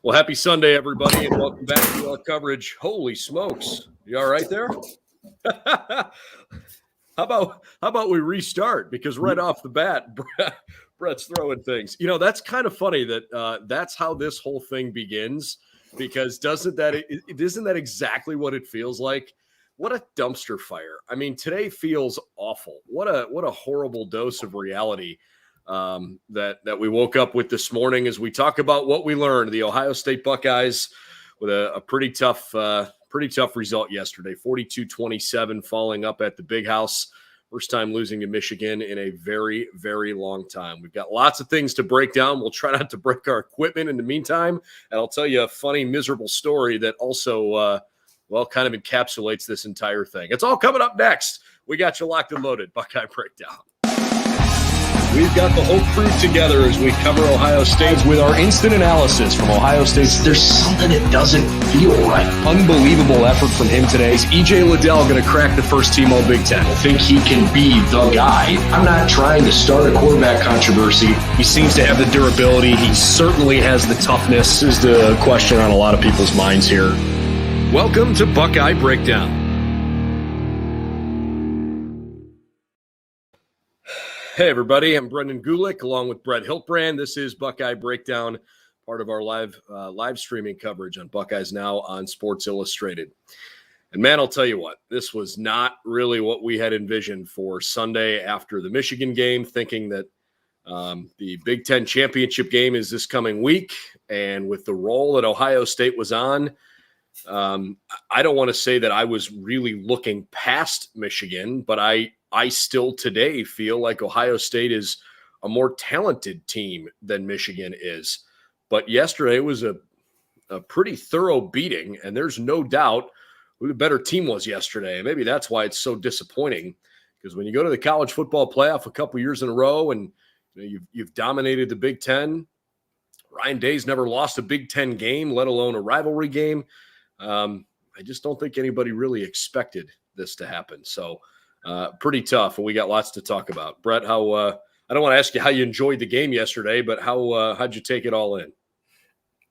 Well, happy Sunday, everybody, and welcome back to our coverage. Holy smokes. You all right there? How about we restart? Because right off the bat, Brett's throwing things. You know, that's kind of funny that that's how this whole thing begins, because isn't that exactly what it feels like? What a dumpster fire. I mean, today feels awful. What a horrible dose of reality that we woke up with this morning as we talk about what we learned. The Ohio State Buckeyes with a pretty tough result yesterday, 42-27, falling up at the Big House. First time losing to Michigan in a very, very long time. We've got lots of things to break down. We'll try not to break our equipment in the meantime. And I'll tell you a funny, miserable story that also, kind of encapsulates this entire thing. It's all coming up next. We got you locked and loaded. Buckeye Breakdown. We've got the whole crew together as we cover Ohio State with our instant analysis from Ohio State. There's something that doesn't feel right. Unbelievable effort from him today. Is E.J. Liddell going to crack the first team All-Big Ten? I think he can be the guy. I'm not trying to start a quarterback controversy. He seems to have the durability. He certainly has the toughness. This is the question on a lot of people's minds here. Welcome to Buckeye Breakdown. Hey, everybody. I'm Brendan Gulick along with Brett Hiltbrand. This is Buckeye Breakdown, part of our live streaming coverage on BuckeyesNow on Sports Illustrated. And, man, I'll tell you what, this was not really what we had envisioned for Sunday after the Michigan game, thinking that the Big Ten championship game is this coming week. And with the role that Ohio State was on, I don't want to say that I was really looking past Michigan, but I still today feel like Ohio State is a more talented team than Michigan is. But yesterday was a pretty thorough beating, and there's no doubt who the better team was yesterday. And maybe that's why it's so disappointing, because when you go to the college football playoff a couple years in a row and you've dominated the Big Ten, Ryan Day's never lost a Big Ten game, let alone a rivalry game. I just don't think anybody really expected this to happen. So pretty tough, and we got lots to talk about. Brett, I don't want to ask you how you enjoyed the game yesterday, but how'd you take it all in?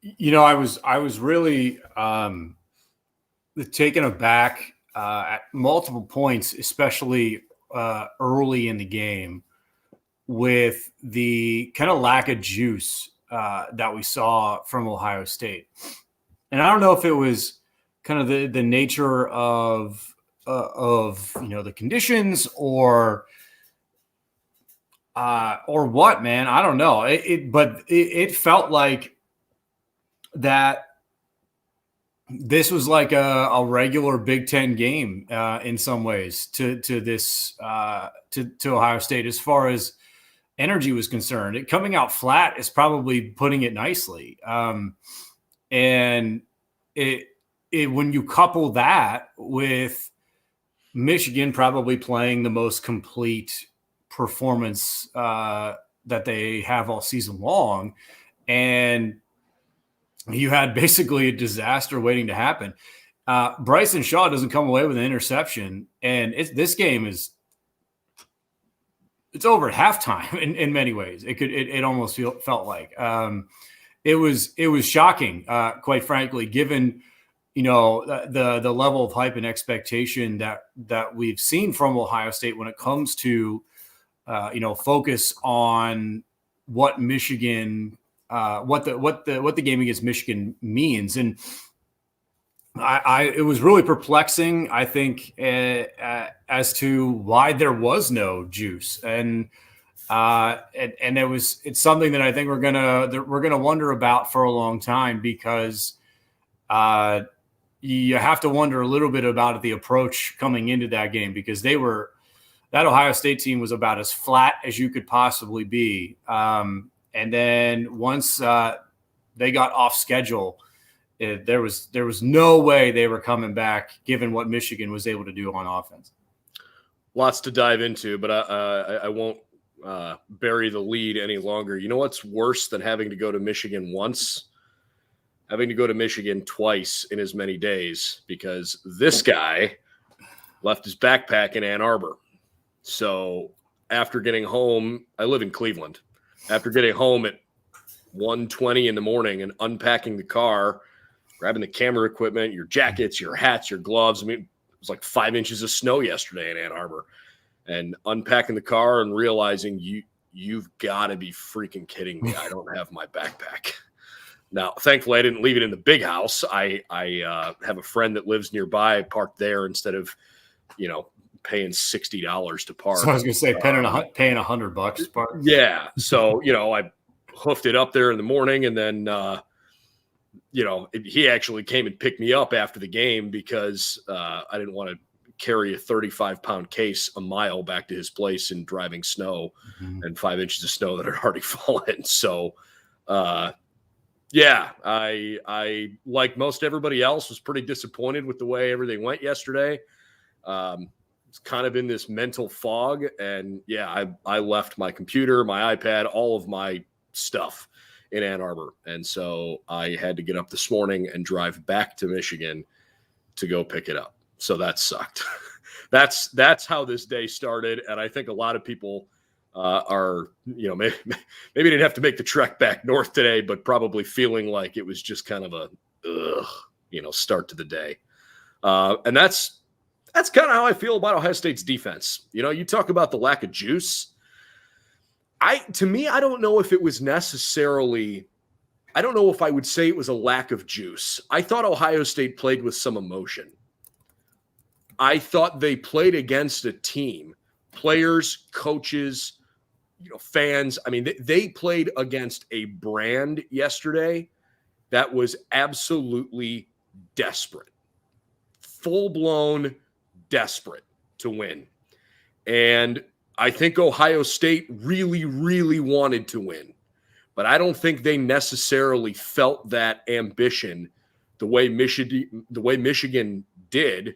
You know, I was really taken aback at multiple points, especially early in the game, with the kind of lack of juice that we saw from Ohio State. And I don't know if it was kind of the nature of the conditions or what, man. I don't know. But it felt like that this was like a regular Big Ten game in some ways to Ohio State as far as energy was concerned. Coming out flat is probably putting it nicely. And when you couple that with Michigan probably playing the most complete performance that they have all season long, and you had basically a disaster waiting to happen. Bryson Shaw doesn't come away with an interception, and this game it's over at halftime in many ways. It almost felt like it was shocking, quite frankly, given the level of hype and expectation that we've seen from Ohio State when it comes to focus on what Michigan what the game against Michigan means. And it was really perplexing, I think, as to why there was no juice. And it's something that I think we're gonna wonder about for a long time, because you have to wonder a little bit about the approach coming into that game, because that Ohio State team was about as flat as you could possibly be. And then once they got off schedule, there was no way they were coming back, given what Michigan was able to do on offense. Lots to dive into, but I won't bury the lead any longer. You know what's worse than having to go to Michigan once? Having to go to Michigan twice in as many days, because this guy left his backpack in Ann Arbor. So after getting home, I live in Cleveland. After getting home at 1:20 in the morning and unpacking the car, grabbing the camera equipment, your jackets, your hats, your gloves. I mean, it was like 5 inches of snow yesterday in Ann Arbor, and unpacking the car and realizing you've got to be freaking kidding me. I don't have my backpack. Now, thankfully, I didn't leave it in the big house. I have a friend that lives nearby. I parked there instead of, paying $60 to park. So I was going to say paying $100 to park. Yeah. So, I hoofed it up there in the morning, and then, he actually came and picked me up after the game because I didn't want to carry a 35-pound case a mile back to his place in driving snow and 5 inches of snow that had already fallen. So, yeah, I like most everybody else was pretty disappointed with the way everything went yesterday. It's kind of in this mental fog, and yeah, I left my computer, my iPad, all of my stuff in Ann Arbor, and so I had to get up this morning and drive back to Michigan to go pick it up. So that sucked. That's how this day started, and I think a lot of people are, maybe didn't have to make the trek back north today, but probably feeling like it was just kind of a start to the day. And that's kind of how I feel about Ohio State's defense. You talk about the lack of juice. To me, I don't know if it was necessarily, I don't know if I would say it was a lack of juice. I thought Ohio State played with some emotion. I thought they played against a team, players, coaches, fans. I mean, they played against a brand yesterday that was absolutely desperate, full-blown desperate to win. And I think Ohio State really, really wanted to win, but I don't think they necessarily felt that ambition the way Michigan did,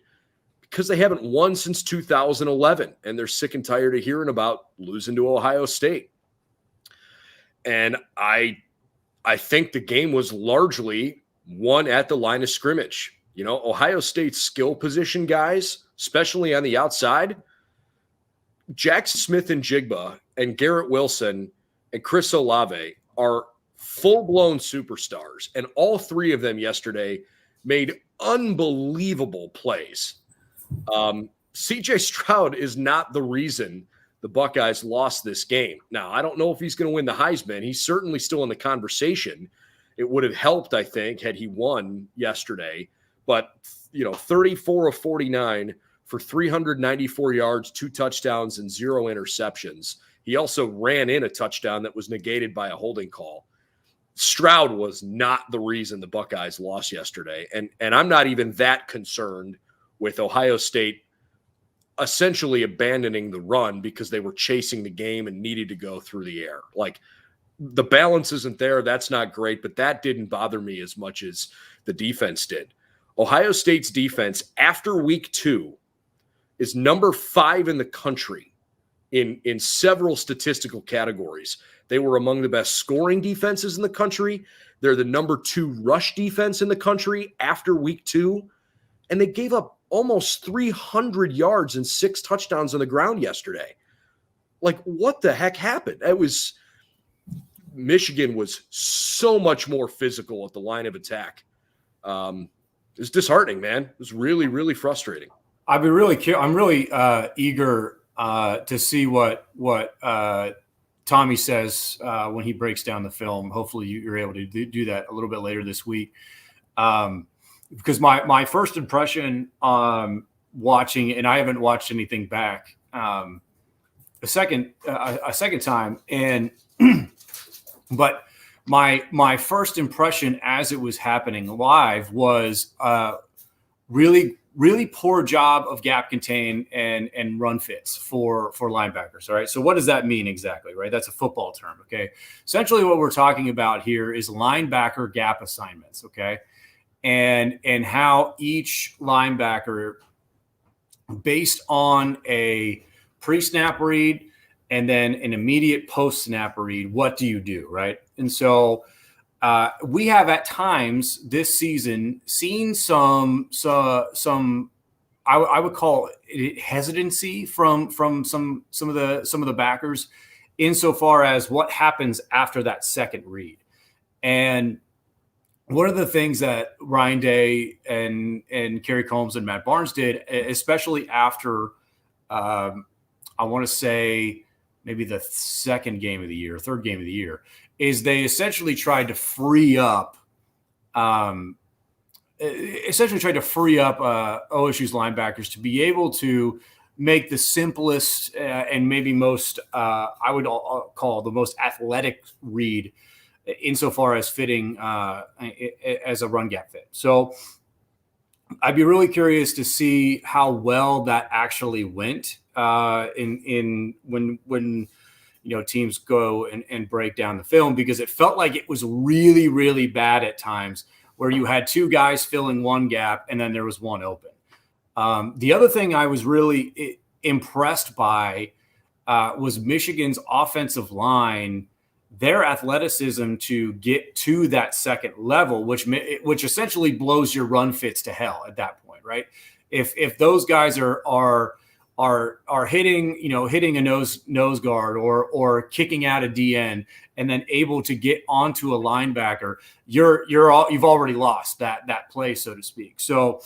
because they haven't won since 2011, and they're sick and tired of hearing about losing to Ohio State. And I think the game was largely won at the line of scrimmage. Ohio State's skill position guys, especially on the outside, Jack Smith and Jigba and Garrett Wilson and Chris Olave are full-blown superstars, and all three of them yesterday made unbelievable plays. CJ Stroud is not the reason the Buckeyes lost this game. Now, I don't know if he's going to win the Heisman. He's certainly still in the conversation. It would have helped, I think, had he won yesterday. But, 34 of 49 for 394 yards, 2 touchdowns, and 0 interceptions. He also ran in a touchdown that was negated by a holding call. Stroud was not the reason the Buckeyes lost yesterday. And I'm not even that concerned with Ohio State essentially abandoning the run because they were chasing the game and needed to go through the air. Like, the balance isn't there. That's not great, but that didn't bother me as much as the defense did. Ohio State's defense after week 2 is number 5 in the country in several statistical categories. They were among the best scoring defenses in the country. They're the number 2 rush defense in the country after week 2. And they gave up almost 300 yards and 6 touchdowns on the ground yesterday. Like, what the heck happened? Michigan was so much more physical at the line of attack. It was disheartening, man. It was really, really frustrating. I'm really eager to see what Tommy says when he breaks down the film. Hopefully you're able to do that a little bit later this week. Because my first impression watching, and I haven't watched anything back a second time, and but my first impression as it was happening live was really poor job of gap contain and run fits for linebackers. All right. So what does that mean exactly? Right. That's a football term. Okay. Essentially what we're talking about here is linebacker gap assignments. Okay. And how each linebacker, based on a pre-snap read and then an immediate post-snap read, what do you do? Right. And so we have at times this season seen some I would call it hesitancy from some of the backers insofar as what happens after that second read. And one of the things that Ryan Day and Kerry Combs and Matt Barnes did, especially after I want to say maybe the third game of the year, is they essentially tried to free up OSU's linebackers to be able to make the simplest and maybe most, I would call the most athletic read insofar as fitting as a run gap fit. So I'd be really curious to see how well that actually went in when teams go and break down the film, because it felt like it was really, really bad at times where you had two guys filling one gap and then there was one open. The other thing I was really impressed by was Michigan's offensive line, their athleticism to get to that second level, which essentially blows your run fits to hell at that point, right? If those guys are hitting a nose guard or kicking out a DN and then able to get onto a linebacker, you've already lost that play, so to speak. So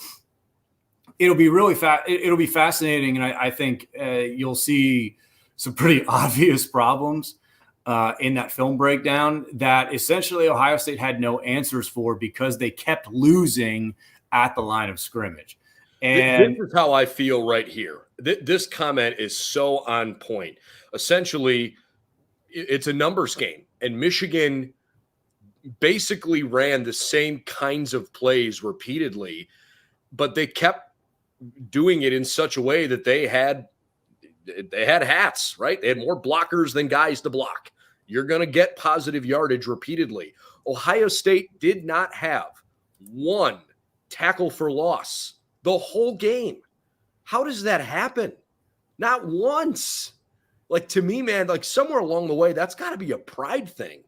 it'll be really it'll be fascinating, and I think you'll see some pretty obvious problems in that film breakdown that essentially Ohio State had no answers for because they kept losing at the line of scrimmage. And this is how I feel right here. This comment is so on point. Essentially, it's a numbers game, and Michigan basically ran the same kinds of plays repeatedly, but they kept doing it in such a way that they had hats, right? They had more blockers than guys to block. You're going to get positive yardage repeatedly. Ohio State did not have one tackle for loss the whole game. How does that happen? Not once. Like, to me, man, like somewhere along the way, that's got to be a pride thing.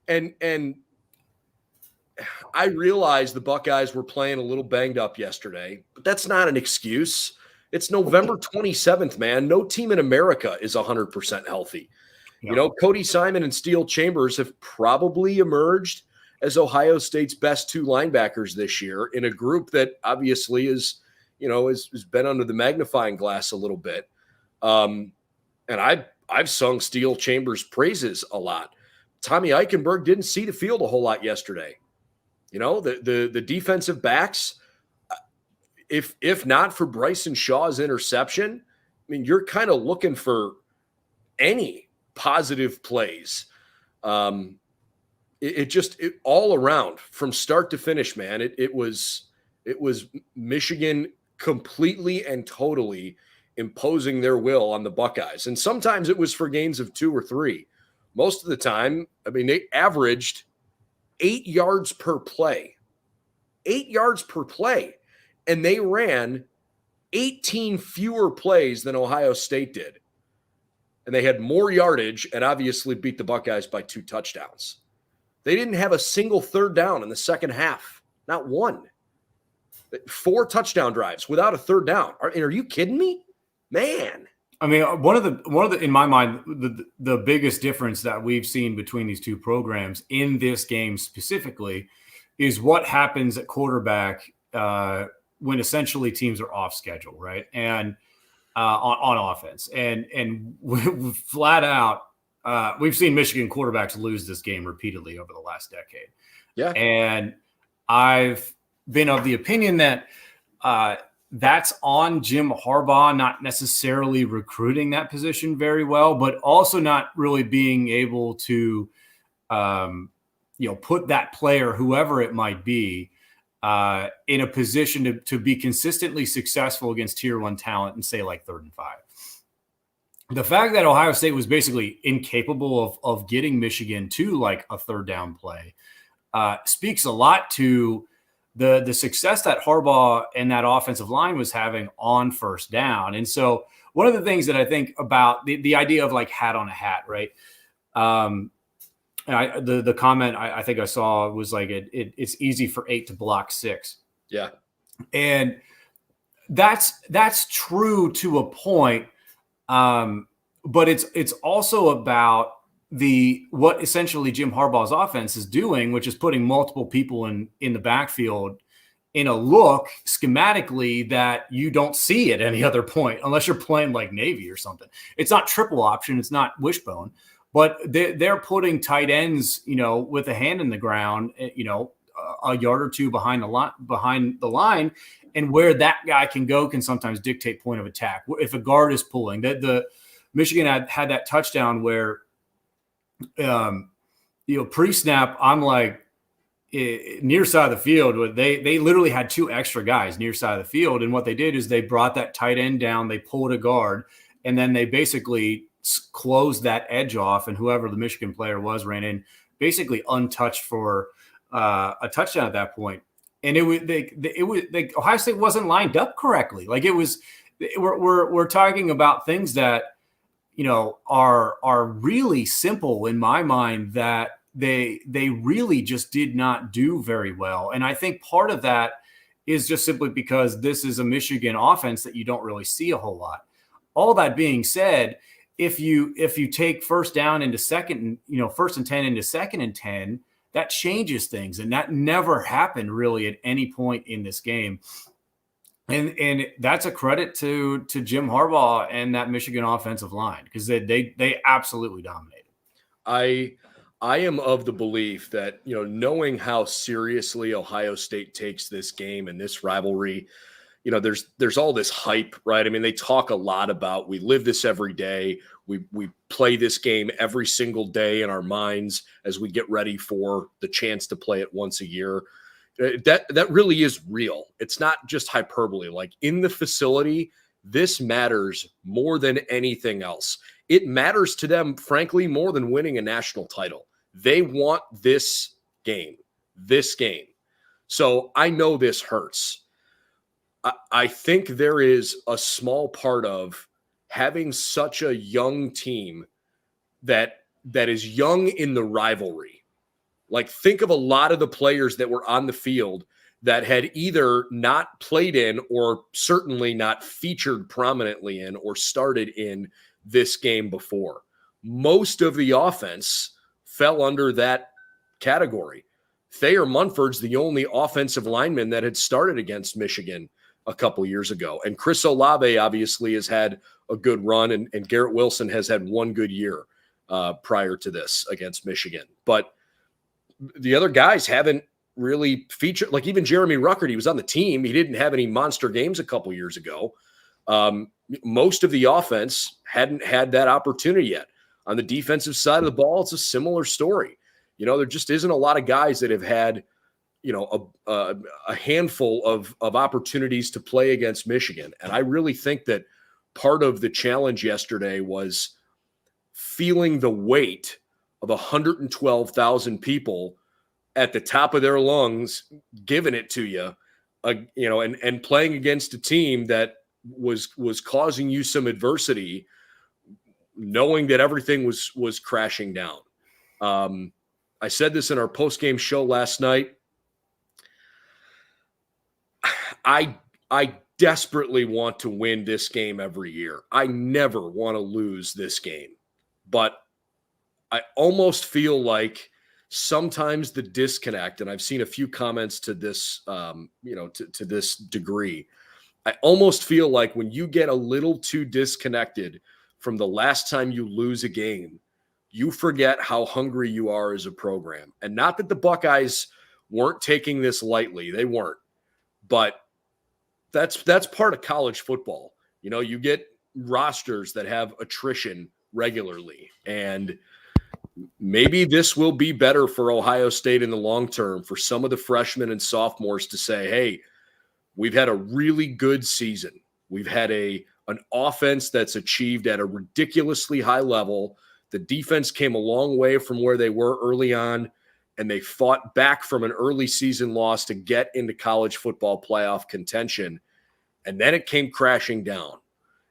And I realized the Buckeyes were playing a little banged up yesterday, but that's not an excuse. It's November 27th, man. No team in America is 100% healthy. No. Cody Simon and Steele Chambers have probably emerged as Ohio State's best two linebackers this year in a group that obviously has been under the magnifying glass a little bit. And I've sung Steele Chambers' praises a lot. Tommy Eichenberg didn't see the field a whole lot yesterday. The defensive backs, if not for Bryson Shaw's interception, I mean, you're kind of looking for any positive plays. It all around from start to finish, man. It was Michigan completely and totally imposing their will on the Buckeyes. And sometimes it was for gains of 2 or 3. Most of the time, I mean, they averaged 8 yards per play. 8 yards per play. And they ran 18 fewer plays than Ohio State did. And they had more yardage and obviously beat the Buckeyes by 2 touchdowns. They didn't have a single third down in the second half. Not one. 4 touchdown drives without a third down. Are you kidding me? Man. I mean, one of the in my mind, the biggest difference that we've seen between these two programs in this game specifically is what happens at quarterback when essentially teams are off schedule, right? And on offense. And flat out, we've seen Michigan quarterbacks lose this game repeatedly over the last decade. Yeah. And I've been of the opinion that that's on Jim Harbaugh, not necessarily recruiting that position very well, but also not really being able to, put that player, whoever it might be, in a position to be consistently successful against tier 1 talent and say like 3rd and 5. The fact that Ohio State was basically incapable of getting Michigan to like a third down play speaks a lot to the success that Harbaugh and that offensive line was having on first down. And so one of the things that I think about the idea of like hat on a hat, right? The comment I think I saw was like, it's easy for 8 to block 6. Yeah. And that's true to a point. But it's also about what essentially Jim Harbaugh's offense is doing, which is putting multiple people in the backfield in a look schematically that you don't see at any other point, unless you're playing like Navy or something. It's not triple option. It's not wishbone, but they're putting tight ends, with a hand in the ground, a yard or two behind the line, and where that guy can go can sometimes dictate point of attack. If a guard is pulling, the Michigan had that touchdown where, pre-snap, I'm like, near side of the field, they literally had two extra guys near side of the field. And what they did is they brought that tight end down, they pulled a guard, and then they basically closed that edge off. And whoever the Michigan player was ran in basically untouched for a touchdown at that point. And Ohio State wasn't lined up correctly. Like we're talking about things that, are really simple in my mind that they really just did not do very well. And I think part of that is just simply because this is a Michigan offense that you don't really see a whole lot. All that being said, if you take first down into second, first and 10 into second and 10, that changes things. And that never happened really at any point in this game. And that's a credit to Jim Harbaugh and that Michigan offensive line, because they absolutely dominated. I am of the belief that, knowing how seriously Ohio State takes this game and this rivalry, there's all this hype, right? I mean, they talk a lot about, we live this every day. We play this game every single day in our minds as we get ready for the chance to play it once a year. That really is real. It's not just hyperbole. Like in the facility, this matters more than anything else. It matters to them, frankly, more than winning a national title. They want this game. So I know this hurts. I think there is a small part of having such a young team that is young in the rivalry. Like, think of a lot of the players that were on the field that had either not played in or certainly not featured prominently in or started in this game before. Most of the offense fell under that category. Thayer Munford's the only offensive lineman that had started against Michigan a couple years ago. And Chris Olave obviously has had a good run, and Garrett Wilson has had one good year prior to this against Michigan. But the other guys haven't really featured. Like even Jeremy Ruckert, he was on the team. He didn't have any monster games a couple years ago. Most of the offense hadn't had that opportunity yet. On the defensive side of the ball, it's a similar story. There just isn't a lot of guys that have had, a handful of opportunities to play against Michigan. And I really think that part of the challenge yesterday was feeling the weight of 112,000 people at the top of their lungs, giving it to you, and playing against a team that was causing you some adversity, knowing that everything was crashing down. I said this in our post-game show last night. I desperately want to win this game every year. I never want to lose this game, but I almost feel like sometimes the disconnect, and I've seen a few comments to this, to this degree. I almost feel like when you get a little too disconnected from the last time you lose a game, you forget how hungry you are as a program. And not that the Buckeyes weren't taking this lightly. They weren't. But that's part of college football. You get rosters that have attrition regularly. And maybe this will be better for Ohio State in the long term for some of the freshmen and sophomores to say, hey, we've had a really good season. We've had an offense that's achieved at a ridiculously high level. The defense came a long way from where they were early on, and they fought back from an early season loss to get into college football playoff contention. And then it came crashing down.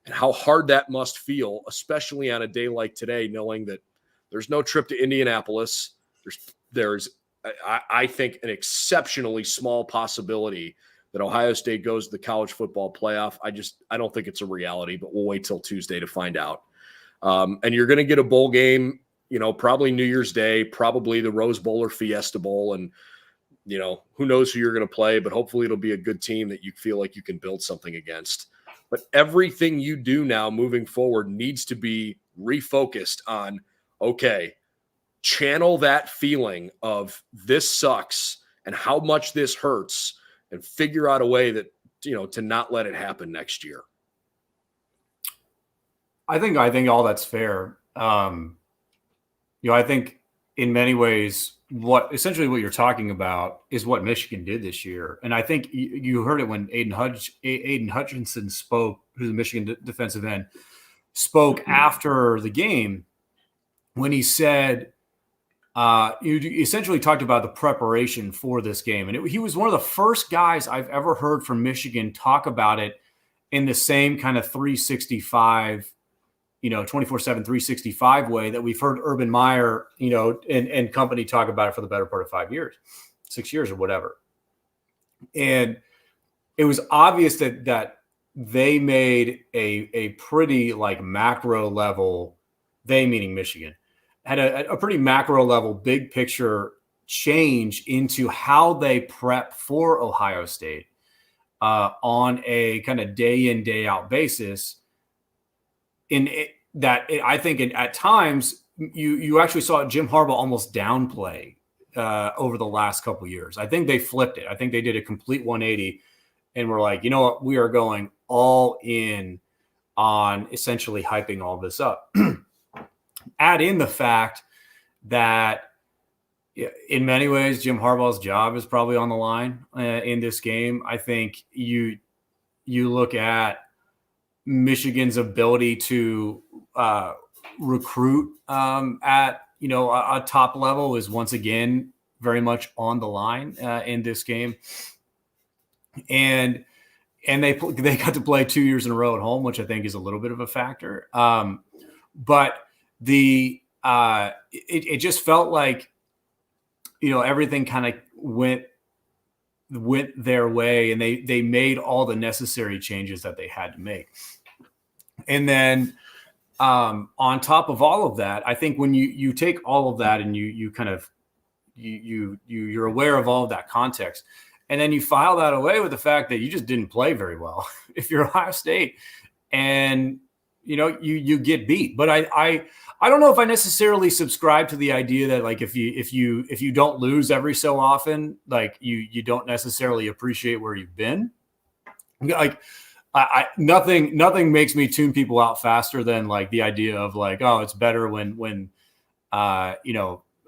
And how hard that must feel, especially on a day like today, knowing that there's no trip to Indianapolis. There's I think, an exceptionally small possibility that Ohio State goes to the college football playoff. I don't think it's a reality, but we'll wait till Tuesday to find out. And you're going to get a bowl game, probably New Year's Day, probably the Rose Bowl or Fiesta Bowl. And, who knows who you're going to play, but hopefully it'll be a good team that you feel like you can build something against. But everything you do now moving forward needs to be refocused on, okay, channel that feeling of this sucks and how much this hurts and figure out a way that, to not let it happen next year. I think all that's fair. I think in many ways, what you're talking about is what Michigan did this year. And I think you heard it when Aiden Hutchinson spoke, who's the Michigan defensive end, spoke after the game when he said, you essentially talked about the preparation for this game. And he was one of the first guys I've ever heard from Michigan talk about it in the same kind of 365 24/7, 365 way that we've heard Urban Meyer, and company talk about it for the better part of 5 years, 6 years or whatever. And it was obvious that they made a pretty macro level, they meaning Michigan, had a pretty macro level, big picture change into how they prep for Ohio State on a kind of day in, day out basis. I think at times you actually saw Jim Harbaugh almost downplay over the last couple of years. I think they flipped it. I think they did a complete 180 and were like, you know what, we are going all in on essentially hyping all this up. Add in the fact that in many ways, Jim Harbaugh's job is probably on the line in this game. I think you look at Michigan's ability to recruit at a top level is once again very much on the line in this game, and they got to play 2 years in a row at home, which I think is a little bit of a factor. But it just felt like everything kind of went their way, and they made all the necessary changes that they had to make. And then on top of all of that, I think when you take all of that and you're aware of all of that context, and then you file that away with the fact that you just didn't play very well if you're Ohio State, and you get beat. But I don't know if I necessarily subscribe to the idea that if you don't lose every so often, you don't necessarily appreciate where you've been. Nothing makes me tune people out faster than the idea of it's better when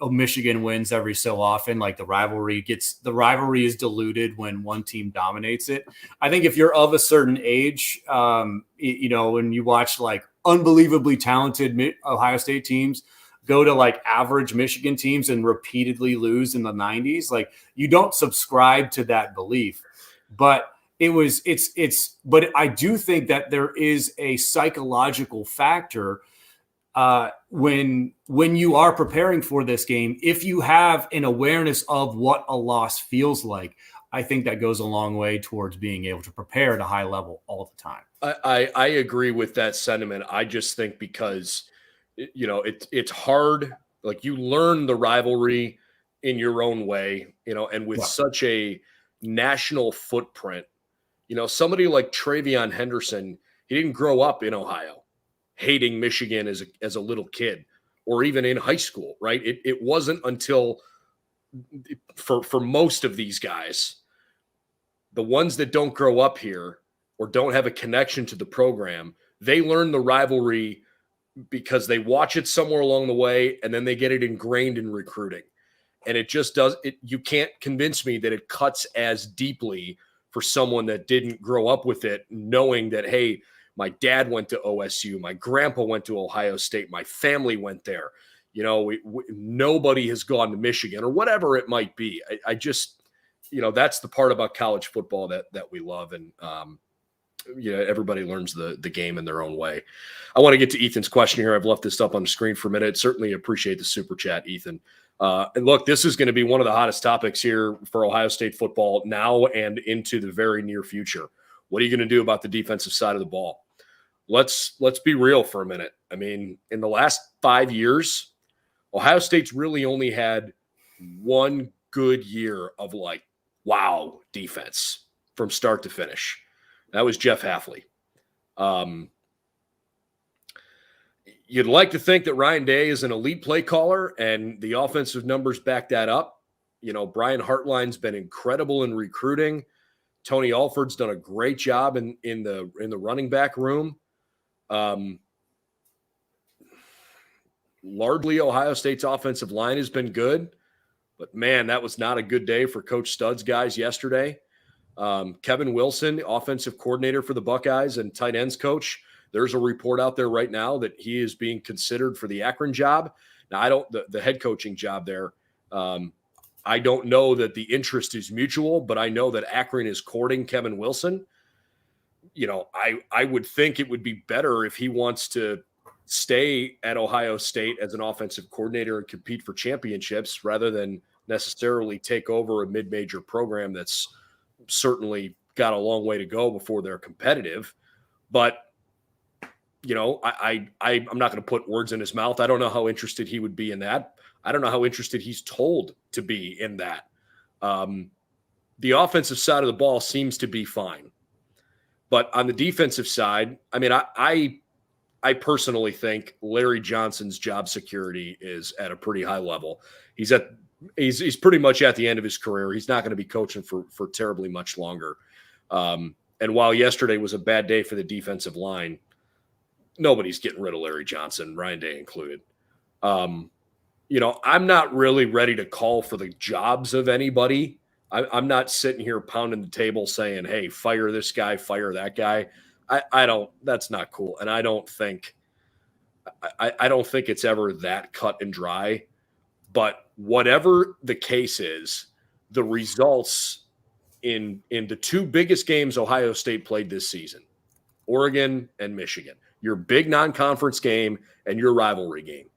Michigan wins every so often. The rivalry is diluted when one team dominates it. I think if you're of a certain age, when you watch unbelievably talented Ohio State teams go to average Michigan teams and repeatedly lose in the 90s, you don't subscribe to that belief. But but I do think that there is a psychological factor when you are preparing for this game. If you have an awareness of what a loss feels like, I think that goes a long way towards being able to prepare at a high level all the time. I agree with that sentiment. I just think because, it's hard. You learn the rivalry in your own way, and with such a national footprint, somebody like Travion Henderson, he didn't grow up in Ohio hating Michigan as a little kid or even in high school, right? It wasn't until for most of these guys, the ones that don't grow up here or don't have a connection to the program, they learn the rivalry because they watch it somewhere along the way, and then they get it ingrained in recruiting. And it just does it. You can't convince me that it cuts as deeply for someone that didn't grow up with it, knowing that, hey, my dad went to OSU, my grandpa went to Ohio State, my family went there. Nobody has gone to Michigan or whatever it might be. I just, that's the part about college football that we love. And, everybody learns the game in their own way. I want to get to Ethan's question here. I've left this up on the screen for a minute. Certainly appreciate the super chat, Ethan. And look, this is going to be one of the hottest topics here for Ohio State football now and into the very near future. What are you going to do about the defensive side of the ball? Let's be real for a minute. I mean, in the last 5 years, Ohio State's really only had one good year of like, wow, defense from start to finish. That was Jeff Hafley. You'd like to think that Ryan Day is an elite play caller, and the offensive numbers back that up. Brian Hartline's been incredible in recruiting. Tony Alford's done a great job in the running back room. Largely, Ohio State's offensive line has been good, but man, that was not a good day for Coach Studd's guys yesterday. Kevin Wilson, offensive coordinator for the Buckeyes and tight ends coach, there's a report out there right now that he is being considered for the Akron job. Now, the head coaching job there. I don't know that the interest is mutual, but I know that Akron is courting Kevin Wilson. I would think it would be better if he wants to stay at Ohio State as an offensive coordinator and compete for championships rather than necessarily take over a mid-major program that's certainly got a long way to go before they're competitive. But, I'm not going to put words in his mouth. I don't know how interested he would be in that. I don't know how interested he's told to be in that. The offensive side of the ball seems to be fine. But on the defensive side, I personally think Larry Johnson's job security is at a pretty high level. He's pretty much at the end of his career. He's not going to be coaching for terribly much longer. And while yesterday was a bad day for the defensive line, nobody's getting rid of Larry Johnson, Ryan Day included. I'm not really ready to call for the jobs of anybody. I'm not sitting here pounding the table saying, hey, fire this guy, fire that guy. I don't, that's not cool. And I don't think it's ever that cut and dry, but whatever the case is, the results in the two biggest games Ohio State played this season, Oregon and Michigan, your big non-conference game and your rivalry game,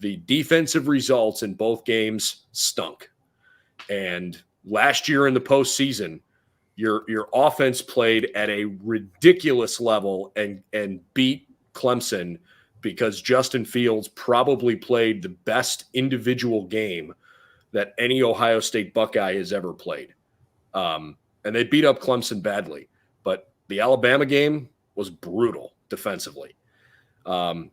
the defensive results in both games stunk. And last year in the postseason, your offense played at a ridiculous level and beat Clemson because Justin Fields probably played the best individual game that any Ohio State Buckeye has ever played. And they beat up Clemson badly. But the Alabama game was brutal defensively. And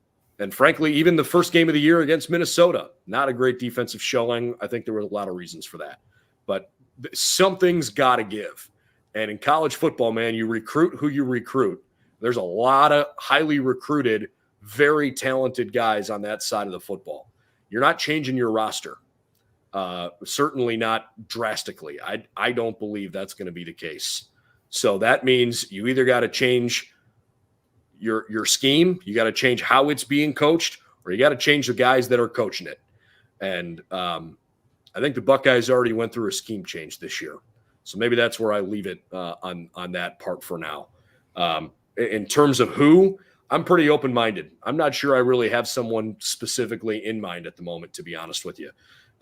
frankly, even the first game of the year against Minnesota, not a great defensive showing. I think there were a lot of reasons for that. But something's got to give. And in college football, man, you recruit who you recruit. There's a lot of highly recruited, very talented guys on that side of the football. You're not changing your roster. Certainly not drastically. I don't believe that's going to be the case. So that means you either got to change your scheme, you got to change how it's being coached, or you got to change the guys that are coaching it. And I think the Buckeyes already went through a scheme change this year. So maybe that's where I leave it on that part for now. In terms of who, I'm pretty open-minded. I'm not sure I really have someone specifically in mind at the moment, to be honest with you.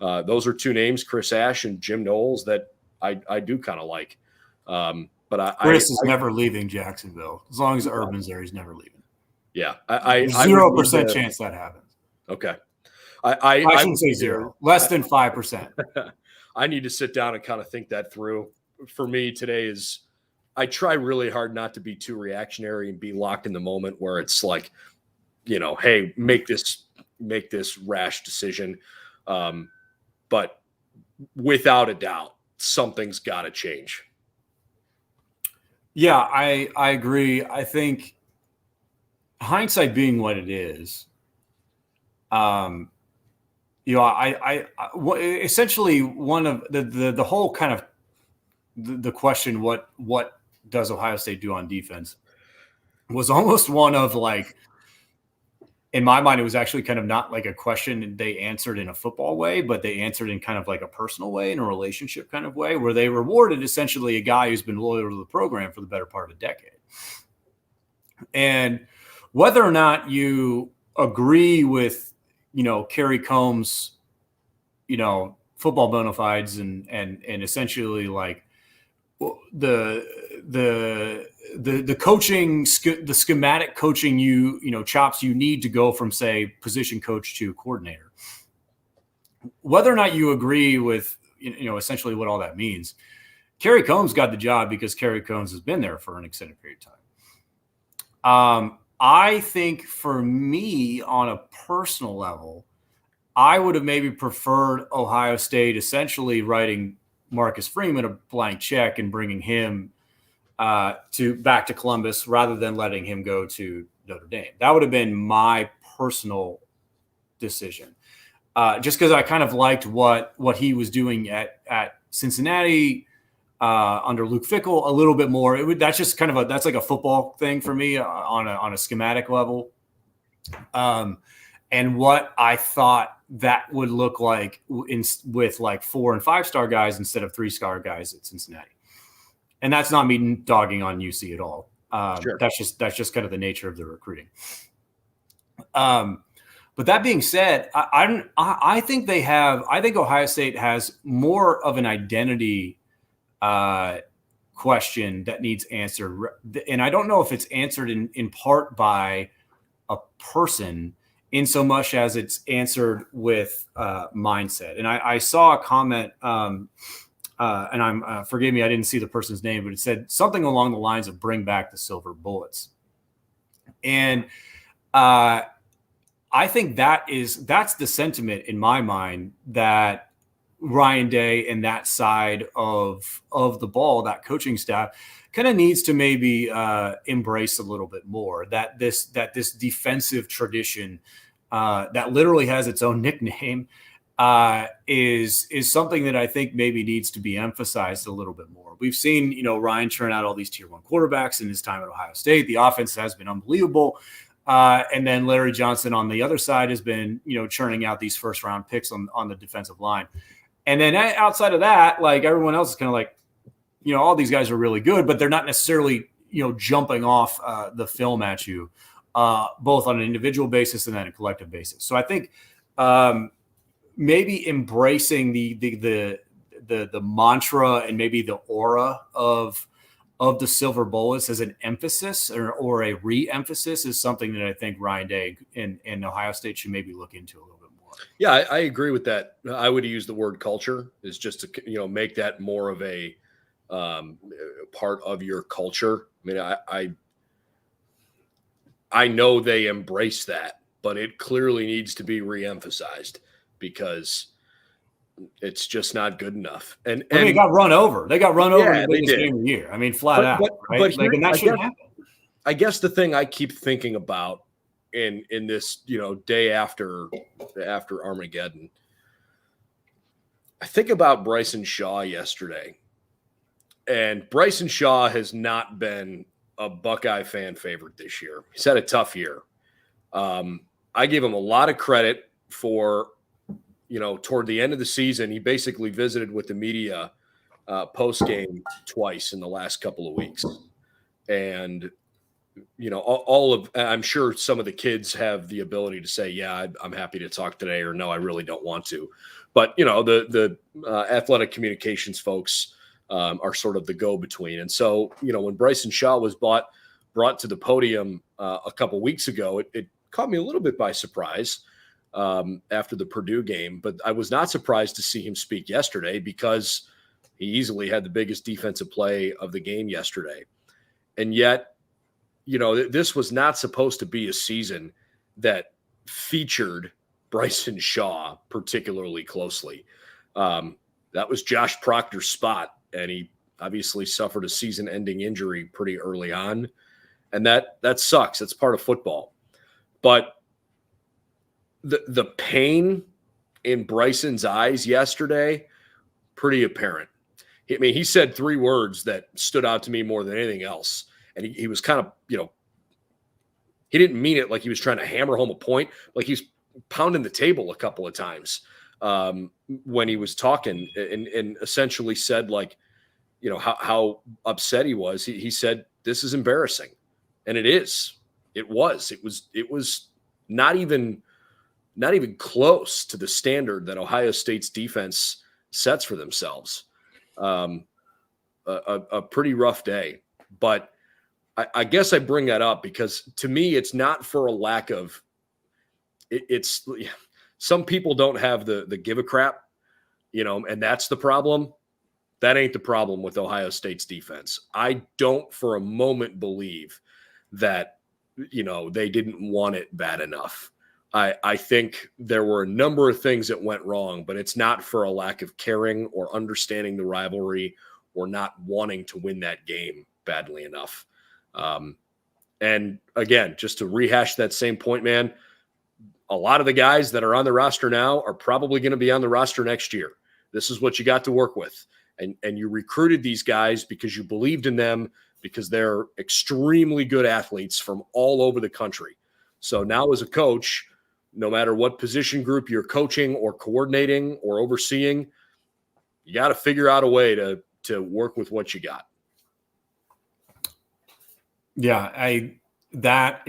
Those are two names, Chris Ash and Jim Knowles, that I do kind of like. But Chris is never leaving Jacksonville. As long as Urban's there, he's never leaving. Yeah. 0% chance that happens. Okay. I shouldn't say zero. Less than 5%. I need to sit down and kind of think that through. For me, today is I try really hard not to be too reactionary and be locked in the moment where it's like, hey, make this rash decision. But without a doubt, something's got to change. Yeah, I agree. I think hindsight being what it is, essentially one of the whole kind of the question, what does Ohio State do on defense, was almost one of like, in my mind, it was actually kind of not like a question they answered in a football way, but they answered in kind of like a personal way, in a relationship kind of way, where they rewarded essentially a guy who's been loyal to the program for the better part of a decade. And whether or not you agree with, Kerry Combs, football bona fides and essentially like the coaching, the schematic coaching chops you need to go from, say, position coach to coordinator. whether or not you agree with, essentially what all that means, Kerry Combs got the job because Kerry Combs has been there for an extended period of time. I think for me, on a personal level, I would have maybe preferred Ohio State essentially writing Marcus Freeman a blank check and bringing him back to Columbus rather than letting him go to Notre Dame. That would have been my personal decision. Just because I kind of liked what he was doing at Cincinnati under Luke Fickell a little bit more. That's just kind of that's like a football thing for me on a schematic level. And what I thought that would look like with like 4 and 5 star guys instead of 3-star guys at Cincinnati. And that's not me dogging on UC at all. Sure. That's just kind of the nature of the recruiting. But that being said, I think Ohio State has more of an identity question that needs answered. And I don't know if it's answered in part by a person in so much as it's answered with mindset. And I saw a comment, and I'm forgive me, I didn't see the person's name, but it said something along the lines of "bring back the silver bullets." And I think that's the sentiment in my mind that Ryan Day and that side of the ball, that coaching staff, kind of needs to maybe embrace a little bit more. That this defensive tradition that literally has its own nickname is something that I think maybe needs to be emphasized a little bit more. We've seen Ryan churn out all these tier 1 quarterbacks in his time at Ohio State. The offense has been unbelievable. And then Larry Johnson on the other side has been, churning out these first round picks on the defensive line. And then outside of that, like everyone else is kind of like, all these guys are really good, but they're not necessarily, jumping off the film at you, both on an individual basis and then a collective basis. So I think maybe embracing the mantra and maybe the aura of the silver bullets as an emphasis or a re-emphasis is something that I think Ryan Day and Ohio State should maybe look into a little bit more. Yeah, I agree with that. I would use the word culture is just to, make that more of a part of your culture. I mean, I know they embrace that, but it clearly needs to be re-emphasized because it's just not good enough. And they got run over. They got run over in the biggest game of the year. I mean, flat out. Right? But and that shouldn't happen. I guess the thing I keep thinking about in this, day after Armageddon, I think about Bryson Shaw yesterday. And Bryson Shaw has not been a Buckeye fan favorite this year. He's had a tough year. I give him a lot of credit for toward the end of the season, he basically visited with the media post-game twice in the last couple of weeks. And, I'm sure some of the kids have the ability to say, yeah, I'm happy to talk today, or no, I really don't want to. But, the athletic communications folks are sort of the go-between. And so, when Bryson Shaw was brought to the podium a couple weeks ago, it caught me a little bit by surprise. After the Purdue game, but I was not surprised to see him speak yesterday because he easily had the biggest defensive play of the game yesterday. And yet, this was not supposed to be a season that featured Bryson Shaw particularly closely. That was Josh Proctor's spot, and he obviously suffered a season-ending injury pretty early on, and that sucks. It's part of football. But the pain in Bryson's eyes yesterday, pretty apparent. He said 3 words that stood out to me more than anything else. And he was kind of, he didn't mean it like he was trying to hammer home a point. Like he was pounding the table a couple of times when he was talking and essentially said like, how upset he was. He said, this is embarrassing. And it is. It was not even close to the standard that Ohio State's defense sets for themselves. A pretty rough day, but I guess I bring that up because to me, it's not for a lack of it's some people don't have the give a crap, and that's the problem. That ain't the problem with Ohio State's defense. I don't for a moment believe that, they didn't want it bad enough. I think there were a number of things that went wrong, but it's not for a lack of caring or understanding the rivalry or not wanting to win that game badly enough. And again, just to rehash that same point, man, a lot of the guys that are on the roster now are probably going to be on the roster next year. This is what you got to work with. And you recruited these guys because you believed in them, because they're extremely good athletes from all over the country. So now as a coach, no matter what position group you're coaching or coordinating or overseeing, you got to figure out a way to work with what you got. Yeah, that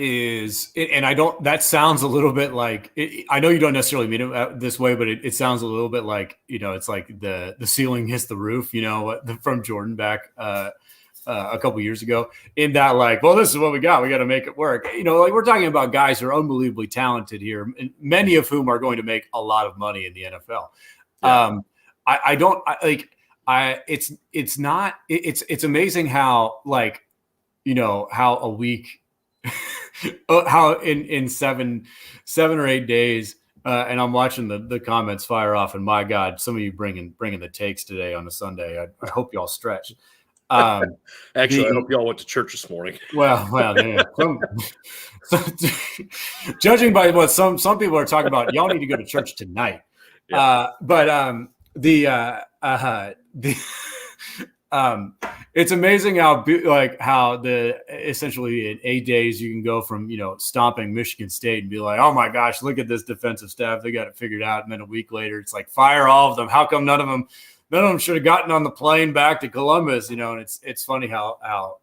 sounds a little bit like, I know you don't necessarily mean it this way, but it sounds a little bit like, it's like the ceiling hits the roof, from Jordan back a couple years ago, in that, like, well, this is what we got to make it work. Like, we're talking about guys who are unbelievably talented here, and many of whom are going to make a lot of money in the NFL. Yeah. It's amazing how, like, how a week, how in 7 or 8 days, and I'm watching the comments fire off, and my God, some of you bringing the takes today on a Sunday. I hope y'all stretch. Actually, I hope y'all went to church this morning. Well, yeah. Judging by what some people are talking about, y'all need to go to church tonight. Yeah. It's amazing how essentially in 8 days you can go from, stomping Michigan State and be like, oh my gosh, look at this defensive staff. They got it figured out. And then a week later, it's like, fire all of them. How come none of them should have gotten on the plane back to Columbus? And it's funny how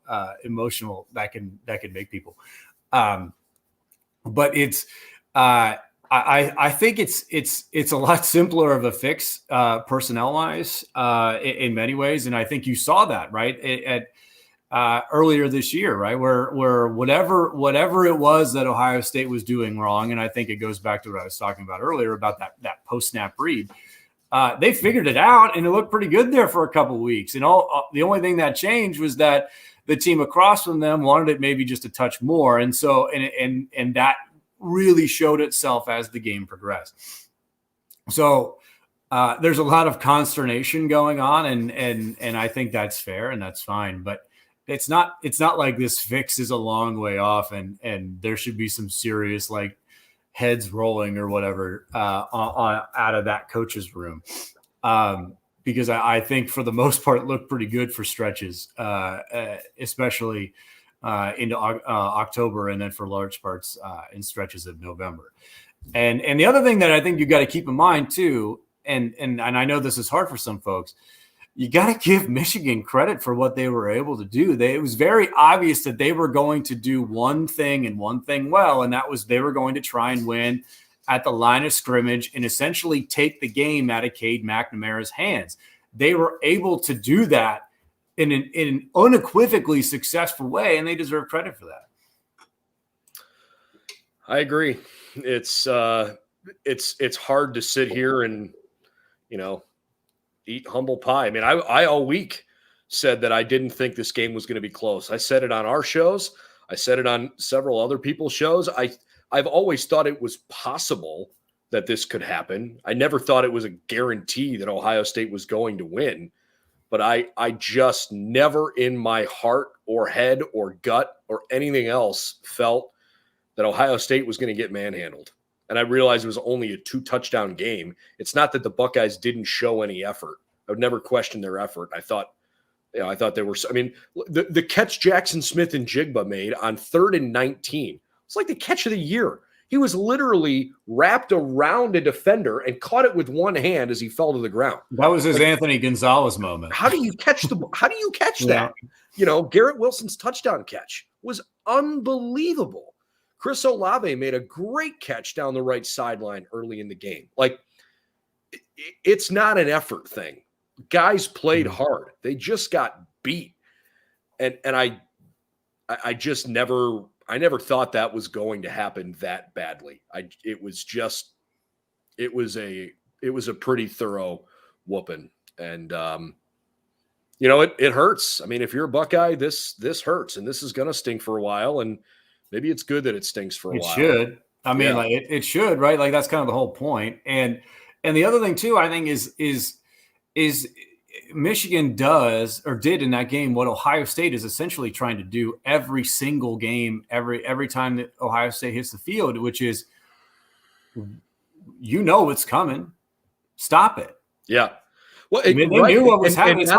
emotional that can make people. But it's, I think it's a lot simpler of a fix personnel wise in many ways, and I think you saw that right at earlier this year, right, where whatever it was that Ohio State was doing wrong, and I think it goes back to what I was talking about earlier about that post snap read. They figured it out, and it looked pretty good there for a couple of weeks. And the only thing that changed was that the team across from them wanted it maybe just a touch more, and so and that really showed itself as the game progressed. So there's a lot of consternation going on, and I think that's fair and that's fine. But it's not like this fix is a long way off, and there should be some serious like heads rolling or whatever out of that coach's room. Because I think for the most part, it looked pretty good for stretches, especially into October, and then for large parts in stretches of November. And the other thing that I think you got to keep in mind too, and I know this is hard for some folks, you got to give Michigan credit for what they were able to do. It was very obvious that they were going to do one thing and one thing well, and that was they were going to try and win at the line of scrimmage and essentially take the game out of Cade McNamara's hands. They were able to do that in an unequivocally successful way, and they deserve credit for that. I agree. It's hard to sit here and, eat humble pie. I mean, I all week said that I didn't think this game was going to be close. I said it on our shows. I said it on several other people's shows. I've always thought it was possible that this could happen. I never thought it was a guarantee that Ohio State was going to win. But I just never in my heart or head or gut or anything else felt that Ohio State was going to get manhandled. And I realized it was only a 2-touchdown game. It's not that the Buckeyes didn't show any effort. I would never question their effort. I thought they were. I mean, the catch Jackson Smith and Jigba made on 3rd and 19. It's like the catch of the year. He was literally wrapped around a defender and caught it with one hand as he fell to the ground. That was his Anthony Gonzalez moment. How do you catch that? Garrett Wilson's touchdown catch was unbelievable. Chris Olave made a great catch down the right sideline early in the game. Like, it's not an effort thing. Guys played hard. They just got beat. And I just never thought that was going to happen that badly. It was just it was a pretty thorough whooping. And, it hurts. I mean, if you're a Buckeye, this hurts, and this is going to stink for a while. And maybe it's good that it stinks for a while. It should. I mean, like it should, right? Like that's kind of the whole point. And the other thing too, I think is Michigan did in that game what Ohio State is essentially trying to do every single game, every time that Ohio State hits the field, which is, it's coming. Stop it. Yeah. Well, they knew what was happening. It's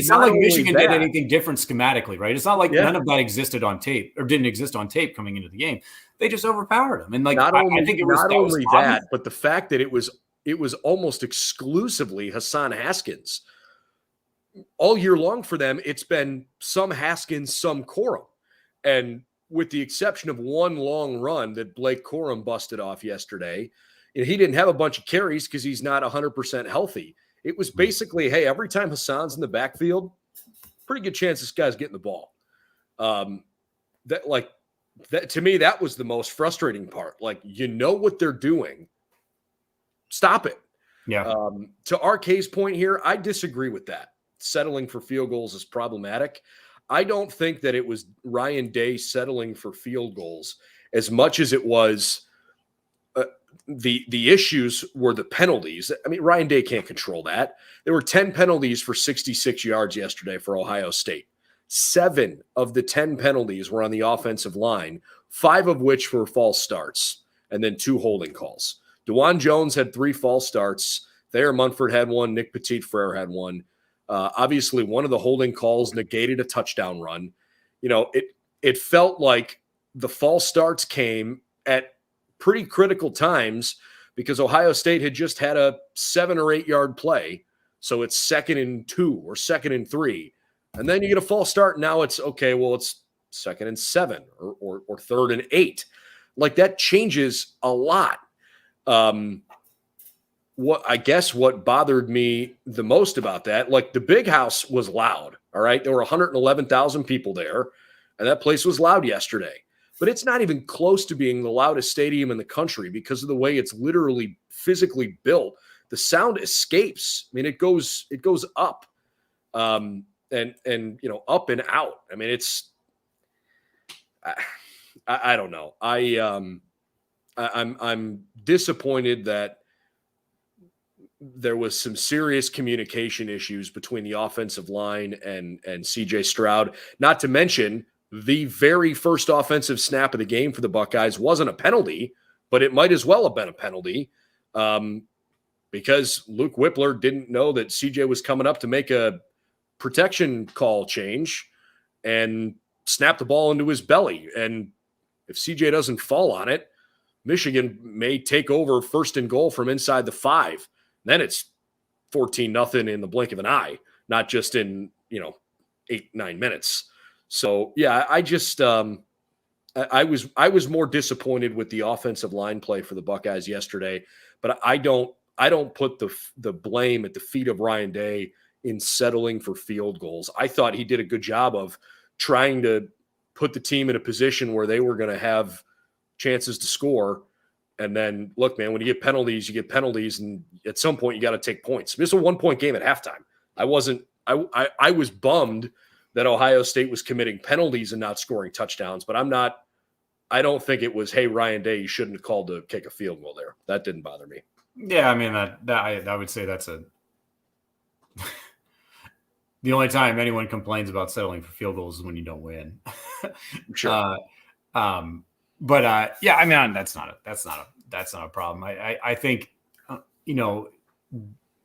not like Michigan did anything different schematically, right? It's not like none of that existed on tape or didn't exist on tape coming into the game. They just overpowered them. And like, I think it was not only that, but the fact that it was almost exclusively Hassan Haskins. All year long for them, it's been some Haskins, some Corum. And with the exception of one long run that Blake Corum busted off yesterday, and he didn't have a bunch of carries because he's not 100% healthy. It was basically, hey, every time Hassan's in the backfield, pretty good chance this guy's getting the ball. That to me, that was the most frustrating part. Like, what they're doing. Stop it. Yeah. To RK's point here, I disagree with that. Settling for field goals is problematic. I don't think that it was Ryan Day settling for field goals as much as it was the issues were the penalties. I mean, Ryan Day can't control that. There were 10 penalties for 66 yards yesterday for Ohio State. 7 of the 10 penalties were on the offensive line, 5 of which were false starts, and then 2 holding calls. DeJuan Jones had 3 false starts. Thayer Munford had 1. Nick Petit-Frere had 1. Obviously, one of the holding calls negated a touchdown run. It felt like the false starts came at pretty critical times because Ohio State had just had a 7 or 8 yard play. So it's 2nd and 2 or 2nd and 3. And then you get a false start. Now it's okay. Well, it's 2nd and 7 or 3rd and 8. Like that changes a lot. What bothered me the most about that, like the Big House was loud. All right. There were 111,000 people there, and that place was loud yesterday. But it's not even close to being the loudest stadium in the country because of the way it's literally physically built. The sound escapes. I mean, it goes up, and up and out. I mean, it's I don't know. I'm disappointed that there was some serious communication issues between the offensive line and CJ Stroud, not to mention the very first offensive snap of the game for the Buckeyes wasn't a penalty, but it might as well have been a penalty because Luke Whippler didn't know that CJ was coming up to make a protection call change and snap the ball into his belly. And if CJ doesn't fall on it, Michigan may take over 1st and goal from inside the 5. Then it's 14-0 in the blink of an eye, not just in 8-9 minutes. So yeah, I just I was more disappointed with the offensive line play for the Buckeyes yesterday, but I don't put the blame at the feet of Ryan Day in settling for field goals. I thought he did a good job of trying to put the team in a position where they were going to have chances to score. And then look, man, when you get penalties, and at some point you got to take points. This was a 1-point game at halftime. I was bummed that Ohio State was committing penalties and not scoring touchdowns, but I don't think it was, hey, Ryan Day, you shouldn't have called to kick a field goal there. That didn't bother me. Yeah, I mean, I would say that's the only time anyone complains about settling for field goals is when you don't win. Sure. Yeah, I mean, that's not a problem. I think,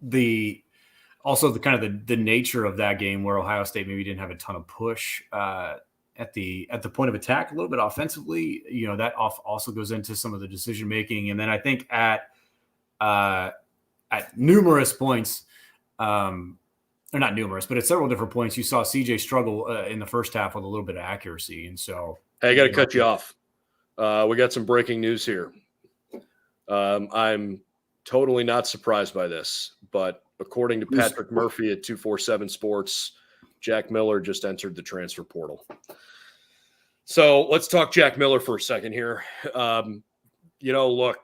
the kind of the nature of that game where Ohio State maybe didn't have a ton of push at the point of attack a little bit offensively, that also goes into some of the decision making. And then I think at numerous points, or not numerous, but at several different points, you saw CJ struggle in the first half with a little bit of accuracy. And so, hey, I got to cut you off. We got some breaking news here. I'm totally not surprised by this, but according to Patrick Murphy at 247 Sports, Jack Miller just entered the transfer portal. So let's talk Jack Miller for a second here. Look,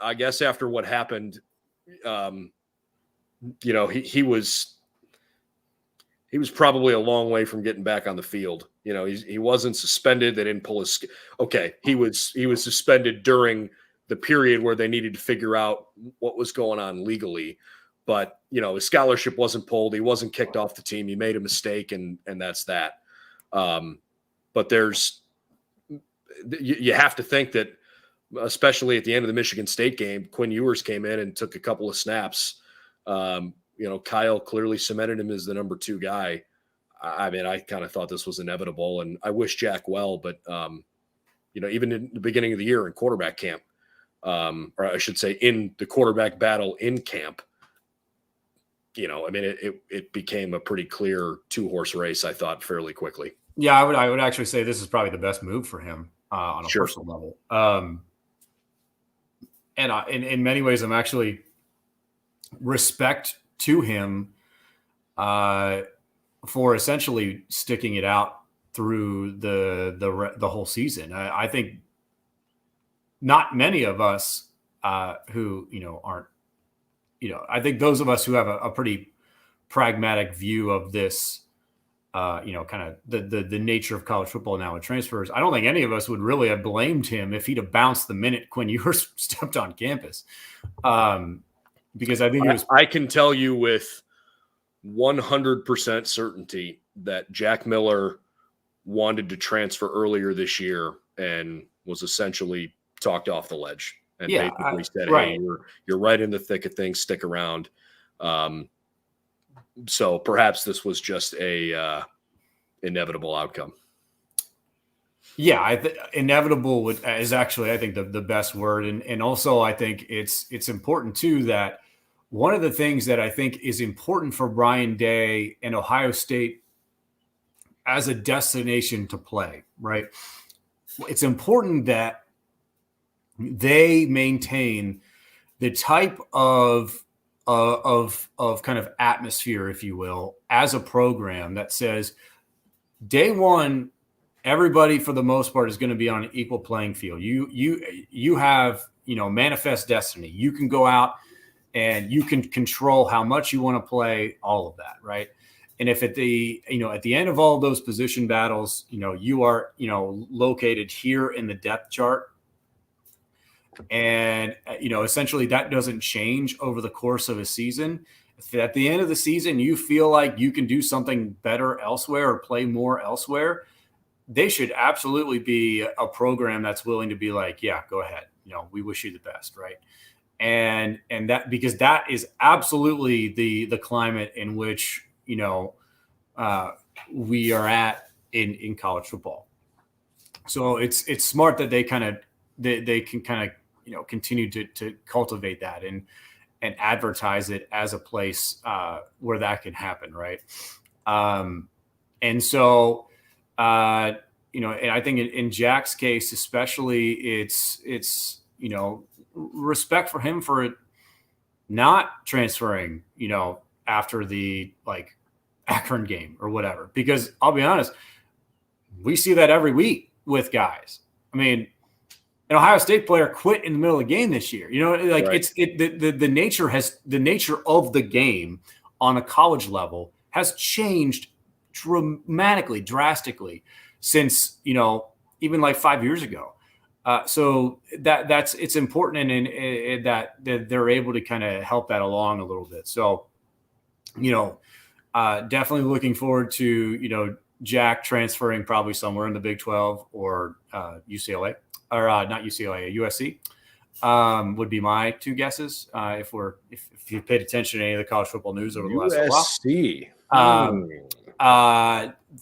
I guess after what happened he was probably a long way from getting back on the field. He wasn't suspended. They didn't pull his. Okay, he was suspended during the period where they needed to figure out what was going on legally. But, his scholarship wasn't pulled. He wasn't kicked off the team. He made a mistake, and that's that. But you have to think that, especially at the end of the Michigan State game, Quinn Ewers came in and took a couple of snaps. Kyle clearly cemented him as the number 2 guy. I mean, I kind of thought this was inevitable, and I wish Jack well, but, even in the beginning of the year in quarterback camp, or I should say in the quarterback battle in camp, it became a pretty clear 2-horse race, I thought, fairly quickly. Yeah, I would actually say this is probably the best move for him on a personal level. And in many ways, I'm actually respect to him for essentially sticking it out through the whole season. I think not many of us who aren't. I think those of us who have a pretty pragmatic view of this, kind of the nature of college football now and transfers, I don't think any of us would really have blamed him if he'd have bounced the minute Quinn Ewers stepped on campus. Because I think I can tell you with 100% certainty that Jack Miller wanted to transfer earlier this year and was essentially talked off the ledge. And basically said, right. Hey, you're right in the thick of things. Stick around. So perhaps this was just a inevitable outcome. Yeah, inevitable is actually, I think, the best word. And also, I think it's important, too, that one of the things that I think is important for Ryan Day and Ohio State as a destination to play, right? It's important that they maintain the type of kind of atmosphere, if you will, as a program that says day one, everybody for the most part is going to be on an equal playing field. You have, manifest destiny. You can go out and you can control how much you want to play, all of that. Right. And if at the end of all those position battles, you are, located here in the depth chart, and, essentially that doesn't change over the course of a season. If at the end of the season, you feel like you can do something better elsewhere or play more elsewhere, they should absolutely be a program that's willing to be like, yeah, go ahead. We wish you the best. Right. And that, because that is absolutely the climate in which, we are at in college football. So it's smart that they can continue to cultivate that and advertise it as a place where that can happen. Right. And so, and I think in Jack's case, especially it's, respect for him for not transferring, after the Akron game or whatever, because I'll be honest, we see that every week with guys. I mean, an Ohio State player quit in the middle of the game this year. Right. The nature of the game on a college level has changed drastically since, even 5 years ago. So it's important and that they're able to kind of help that along a little bit. So, definitely looking forward to, Jack transferring probably somewhere in the Big 12 or UCLA. Or not UCLA, USC would be my two guesses. If you paid attention to any of the college football news over the last while.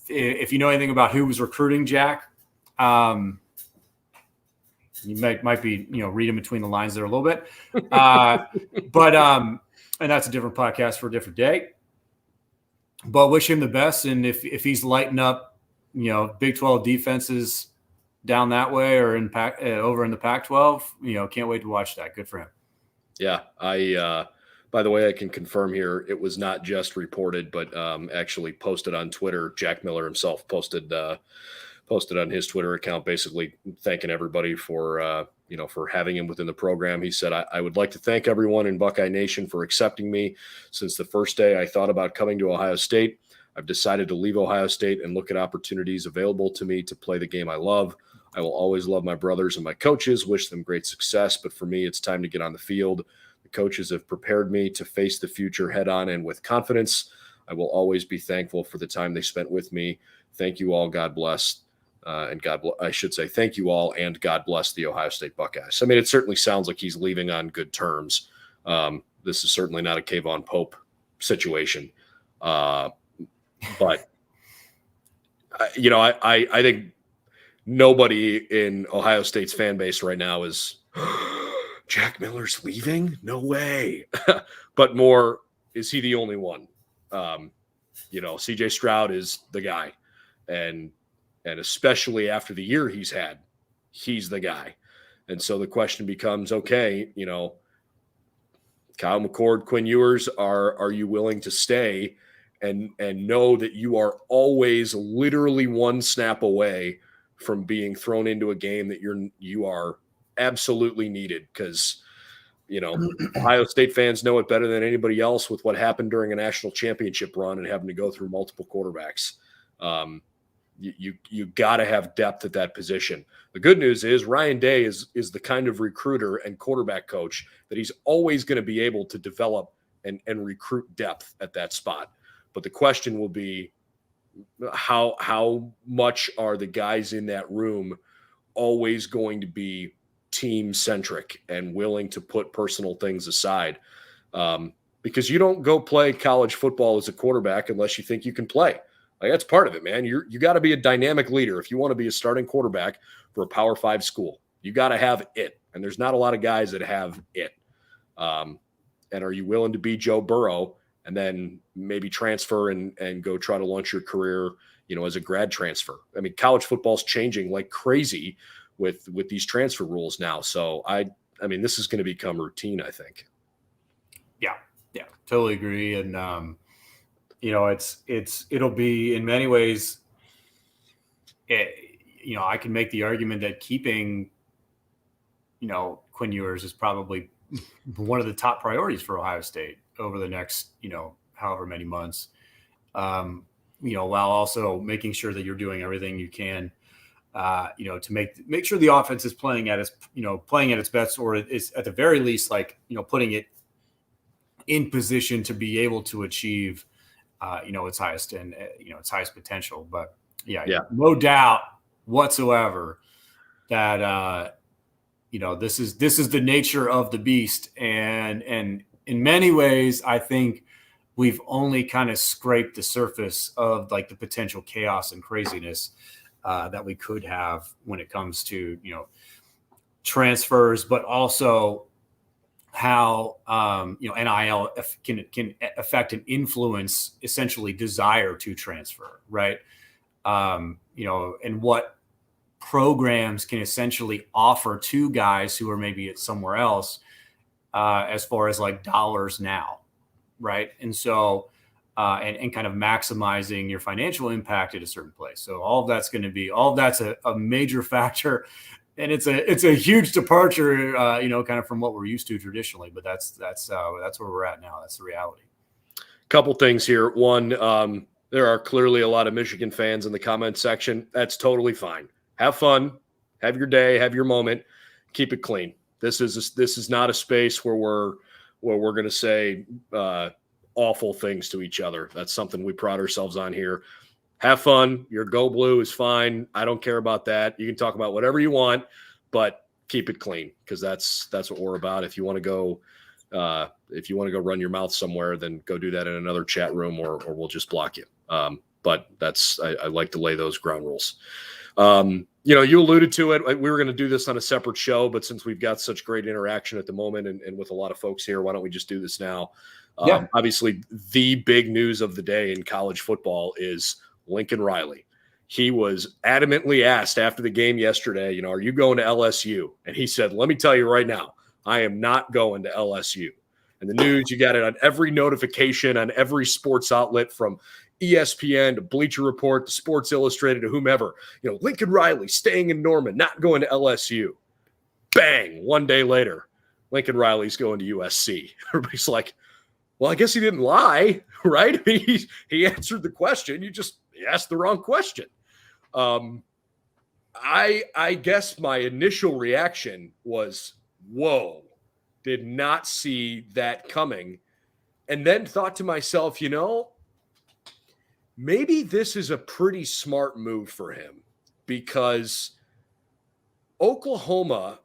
If you know anything about who was recruiting Jack, you might be reading between the lines there a little bit. But and that's a different podcast for a different day. But wish him the best, and if he's lighting up, Big 12 defenses down that way or over in the Pac-12, can't wait to watch that. Good for him. Yeah. By the way, I can confirm here, it was not just reported, but actually posted on Twitter. Jack Miller himself posted posted on his Twitter account, basically thanking everybody for, for having him within the program. He said, I would like to thank everyone in Buckeye Nation for accepting me. Since the first day I thought about coming to Ohio State, I've decided to leave Ohio State and look at opportunities available to me to play the game I love. I will always love my brothers and my coaches, wish them great success, but for me, it's time to get on the field. The coaches have prepared me to face the future head on and with confidence. I will always be thankful for the time they spent with me. Thank you all. God bless. I should say thank you all, and God bless the Ohio State Buckeyes. I mean, it certainly sounds like he's leaving on good terms. This is certainly not a Kayvon Pope situation. But, I think nobody in Ohio State's fan base right now is Jack Miller's leaving? No way. But more, is he the only one? CJ Stroud is the guy. And especially after the year he's had, he's the guy. And so the question becomes, okay, Kyle McCord, Quinn Ewers, are you willing to stay and know that you are always literally one snap away from being thrown into a game that you are absolutely needed? Because Ohio State fans know it better than anybody else with what happened during a national championship run and having to go through multiple quarterbacks. You got to have depth at that position. The good news is Ryan Day is the kind of recruiter and quarterback coach that he's always going to be able to develop and recruit depth at that spot. But the question will be, how much are the guys in that room always going to be team centric and willing to put personal things aside? Because you don't go play college football as a quarterback unless you think you can play. Like, that's part of it, man. You got to be a dynamic leader if you want to be a starting quarterback for a Power 5 school. You got to have it, and there's not a lot of guys that have it. And are you willing to be Joe Burrow and then maybe transfer and go try to launch your career, as a grad transfer? I mean, college football's changing like crazy with these transfer rules now. So I mean, this is going to become routine, I think. Yeah, totally agree. And it'll be in many ways. I can make the argument that keeping, Quinn Ewers is probably one of the top priorities for Ohio State over the next, however many months. While also making sure that you're doing everything you can, to make sure the offense is playing at its best, or is at the very least, putting it in position to be able to achieve, its highest and its highest potential. But yeah, no doubt whatsoever that this is the nature of the beast, and in many ways, I think we've only kind of scraped the surface of the potential chaos and craziness that we could have when it comes to transfers, but also how NIL can affect and influence essentially desire to transfer, right? And what programs can essentially offer to guys who are maybe at somewhere else, as far as dollars now, right? And so and kind of maximizing your financial impact at a certain place. So all that's a major factor. And it's a huge departure, kind of from what we're used to traditionally, but that's where we're at now. That's the reality. Couple things here. One, there are clearly a lot of Michigan fans in the comment section. That's totally fine. Have fun, have your day, have your moment, keep it clean. This is not a space where we're going to say awful things to each other. That's something we pride ourselves on here. Have fun. Your go blue is fine. I don't care about that. You can talk about whatever you want, but keep it clean, because that's what we're about. If you want to go run your mouth somewhere, then go do that in another chat room, or we'll just block you. But I like to lay those ground rules. You alluded to it. We were going to do this on a separate show, but since we've got such great interaction at the moment and with a lot of folks here, why don't we just do this now? Obviously, the big news of the day in college football is Lincoln Riley. He was adamantly asked after the game yesterday, are you going to LSU? And he said, let me tell you right now, I am not going to LSU. And the news, you got it on every notification, on every sports outlet, from ESPN to Bleacher Report to Sports Illustrated to whomever, Lincoln Riley staying in Norman, not going to LSU. Bang, one day later, Lincoln Riley's going to USC. Everybody's like, well, I guess he didn't lie, right? I mean, he answered the question. You just asked the wrong question. I guess my initial reaction was, whoa, did not see that coming. And then thought to myself, maybe this is a pretty smart move for him, because Oklahoma,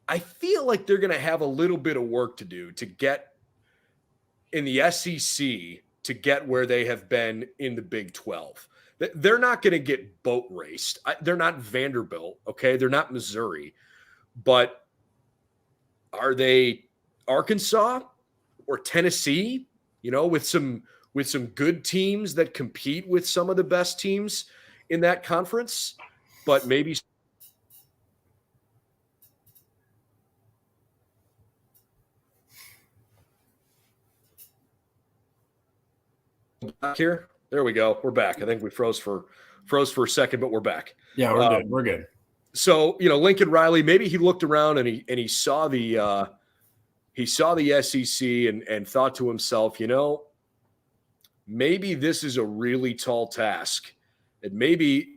I feel like they're going to have a little bit of work to do to get in the SEC to get where they have been in the Big 12. They're not going to get boat raced. They're not Vanderbilt, okay? They're not Missouri. But are they Arkansas or Tennessee, with some good teams that compete with some of the best teams in that conference, but maybe back here. There we go. We're back. I think we froze for a second, but we're back. Yeah, we're good. We're good. So, Lincoln Riley, maybe he looked around and he saw the SEC and thought to himself, maybe this is a really tall task. And maybe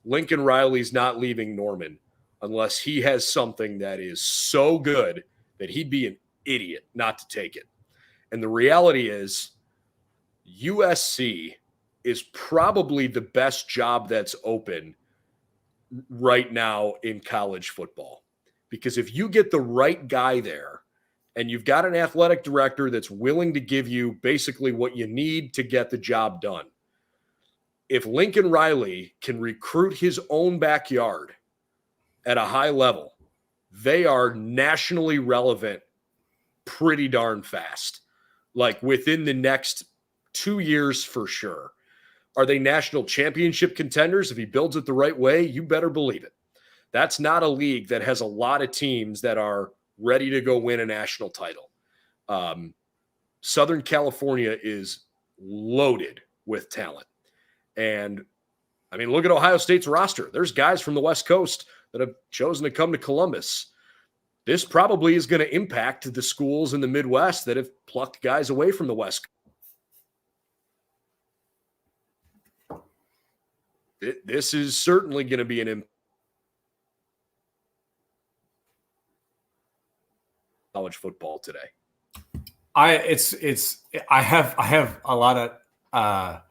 Lincoln Riley's not leaving Norman unless he has something that is so good that he'd be an idiot not to take it. And the reality is USC is probably the best job that's open right now in college football. Because if you get the right guy there and you've got an athletic director that's willing to give you basically what you need to get the job done, if Lincoln Riley can recruit his own backyard at a high level, they are nationally relevant pretty darn fast. Like within the next 2 years for sure. Are they national championship contenders? If he builds it the right way, you better believe it. That's not a league that has a lot of teams that are ready to go win a national title. Southern California is loaded with talent. And, I mean, look at Ohio State's roster. There's guys from the West Coast that have chosen to come to Columbus. This probably is going to impact the schools in the Midwest that have plucked guys away from the West Coast. This is certainly going to be an impact. College football today. I have a lot of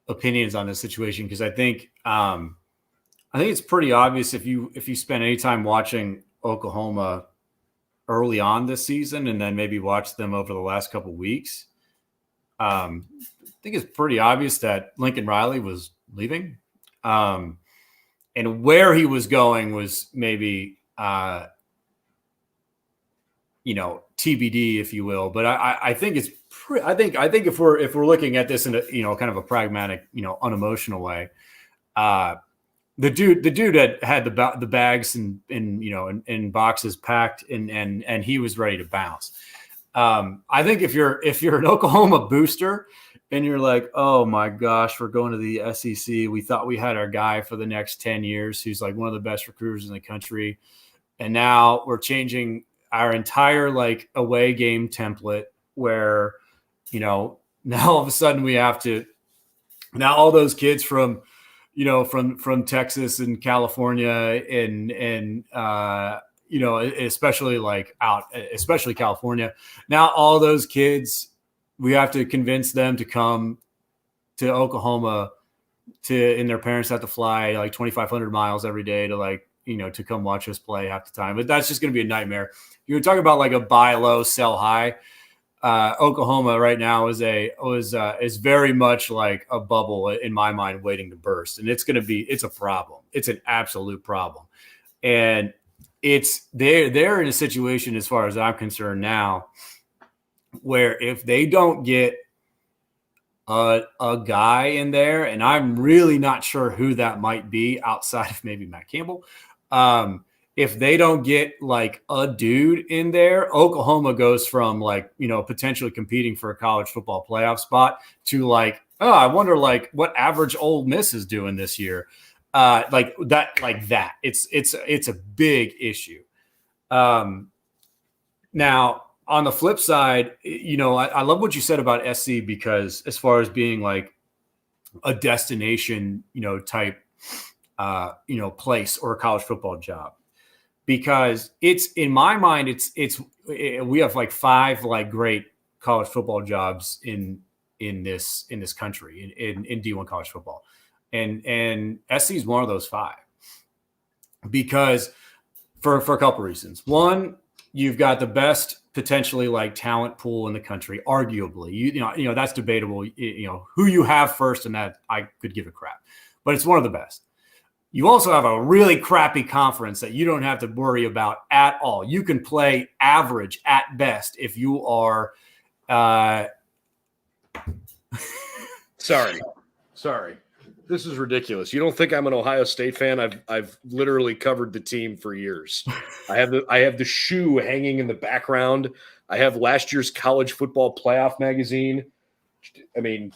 opinions on this situation, because I think it's pretty obvious if you spend any time watching Oklahoma early on this season and then maybe watch them over the last couple of weeks. I think it's pretty obvious that Lincoln Riley was leaving, and where he was going was maybe TBD, if you will. But I think it's I think if we're looking at this in a kind of a pragmatic, unemotional way, the dude that had the bags and boxes packed and he was ready to bounce. I think if you're an Oklahoma booster and you're like, oh my gosh, we're going to the SEC. We thought we had our guy for the next 10 years. Who's like one of the best recruiters in the country. And now we're changing our entire away game template where, now all of a sudden we have to, now all those kids from Texas and California and especially California. Now all those kids, we have to convince them to come to Oklahoma and their parents have to fly 2,500 miles every day to to come watch us play half the time. But that's just going to be a nightmare. You were talking about a buy low, sell high. Oklahoma right now is very much like a bubble in my mind waiting to burst. And it's a problem. It's an absolute problem. And they're in a situation, as far as I'm concerned now, where if they don't get a guy in there, and I'm really not sure who that might be outside of maybe Matt Campbell, if they don't get like a dude in there, Oklahoma goes from like, potentially competing for a college football playoff spot to like, oh, I wonder like what average Ole Miss is doing this year. Like that. It's a big issue. Now on the flip side, I love what you said about SC, because as far as being like a destination, type, place or a college football job, because it's, in my mind, we have like 5 like great college football jobs in this country in D1 college football. And SC is one of those 5, because for a couple reasons. One, you've got the best potentially like talent pool in the country, arguably. You know that's debatable. Who you have first, and that I could give a crap, but it's one of the best. You also have a really crappy conference that you don't have to worry about at all. You can play average at best if you are. Sorry. This is ridiculous. You don't think I'm an Ohio State fan? I've literally covered the team for years. I have the shoe hanging in the background. I have last year's college football playoff magazine. I mean,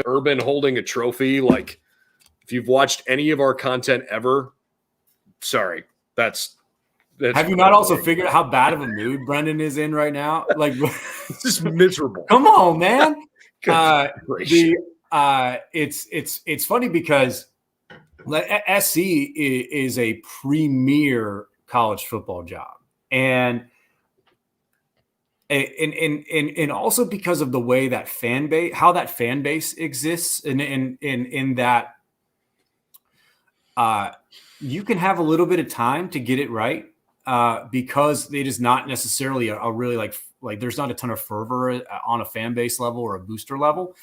Urban holding a trophy. Like, if you've watched any of our content ever, sorry, that's have you not also figured out how bad of a mood Brendan is in right now? Like, it's just miserable. Come on, man. It's funny because SC is a premier college football job, and also because of the way that how that fan base exists, in that you can have a little bit of time to get it right, because it is not necessarily a really like there's not a ton of fervor on a fan base level or a booster level.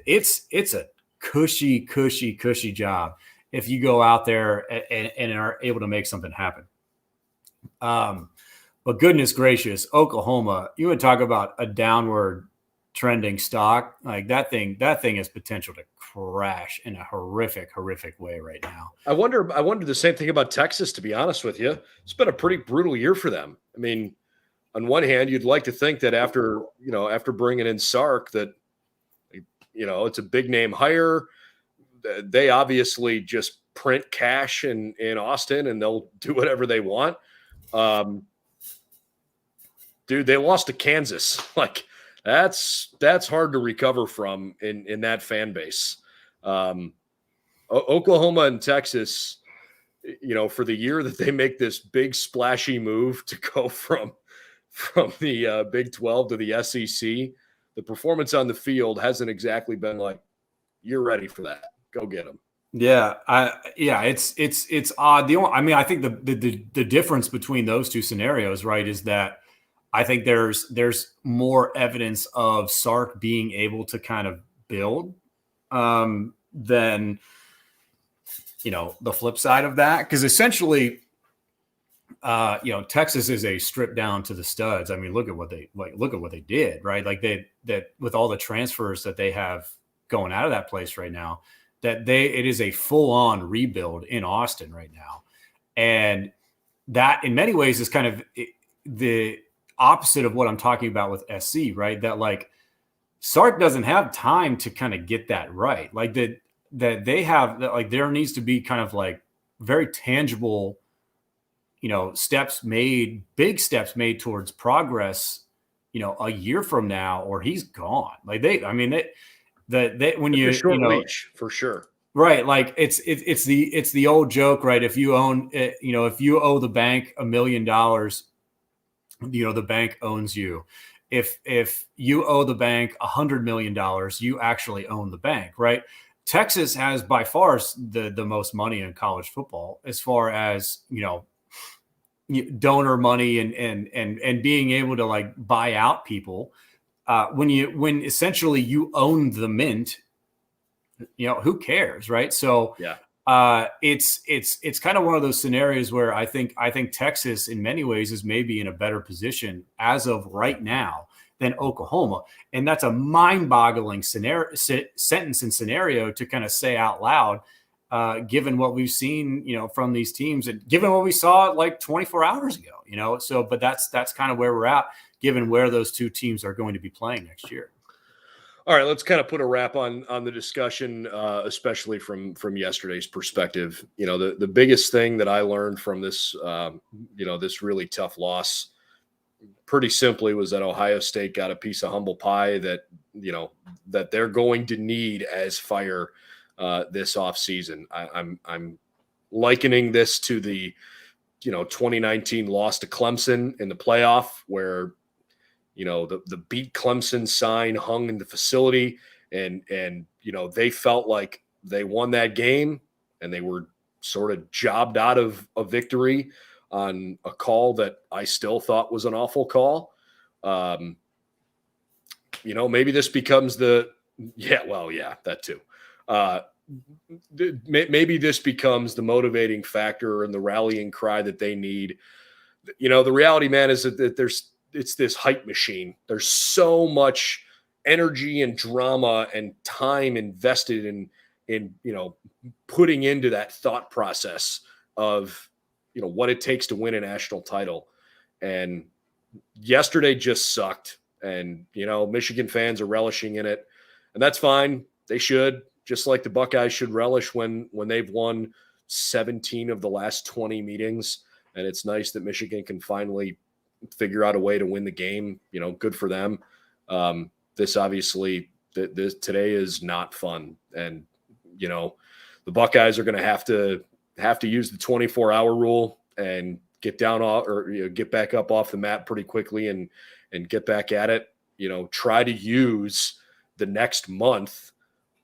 It's a cushy job if you go out there and are able to make something happen. But goodness gracious, Oklahoma, you would talk about a downward trending stock. Like that thing has potential to crash in a horrific way right now. I wonder the same thing about Texas, to be honest with you. It's been a pretty brutal year for them. I mean, on one hand, you'd like to think that after bringing in Sark, that, it's a big name hire. They obviously just print cash in Austin, and they'll do whatever they want. Dude, they lost to Kansas. Like, that's hard to recover from in that fan base. Oklahoma and Texas, for the year that they make this big splashy move to go from the Big 12 to the SEC, the performance on the field hasn't exactly been like, you're ready for that. Go get them. Yeah. It's odd. I think the difference between those two scenarios, right, is that I think there's more evidence of Sark being able to kind of build than, the flip side of that. Because essentially, Texas is a strip down to the studs. I mean, look at what they did, right? Like that with all the transfers that they have going out of that place right now, it is a full on rebuild in Austin right now. And that in many ways is kind of the opposite of what I'm talking about with SC, right? That like Sark doesn't have time to kind of get that right. Like that they have that, like there needs to be kind of like very tangible, big steps made towards progress, a year from now, or he's gone. Like when you, leash, for sure. Right. Like it's the old joke, right? If you own, if you owe the bank $1 million, the bank owns you. If you owe the bank $100 million, you actually own the bank, right? Texas has by far the most money in college football as far as, donor money and being able to like buy out people. When essentially you own the mint, who cares, right? So yeah. It's kind of one of those scenarios where I think Texas in many ways is maybe in a better position as of right now than Oklahoma. And that's a mind-boggling sentence and scenario to kind of say out loud, given what we've seen, from these teams and given what we saw like 24 hours ago, but that's kind of where we're at, given where those two teams are going to be playing next year. All right, let's kind of put a wrap on the discussion, especially from yesterday's perspective. The biggest thing that I learned from this, this really tough loss, pretty simply, was that Ohio State got a piece of humble pie that they're going to need as fire this offseason. I'm likening this to the 2019 loss to Clemson in the playoff, where the beat Clemson sign hung in the facility, and they felt like they won that game, and they were sort of jobbed out of a victory on a call that I still thought was an awful call. Maybe this becomes that too. Maybe this becomes the motivating factor and the rallying cry that they need. The reality, man, is that it's this hype machine. There's so much energy and drama and time invested in putting into that thought process of what it takes to win a national title. And yesterday just sucked. And Michigan fans are relishing in it, and that's fine. They should, just like the Buckeyes should relish when they've won 17 of the last 20 meetings. And it's nice that Michigan can finally figure out a way to win the game. Good for them. This obviously, today is not fun. And, the Buckeyes are going to have to use the 24-hour rule and get down or get back up off the mat pretty quickly and get back at it. Try to use the next month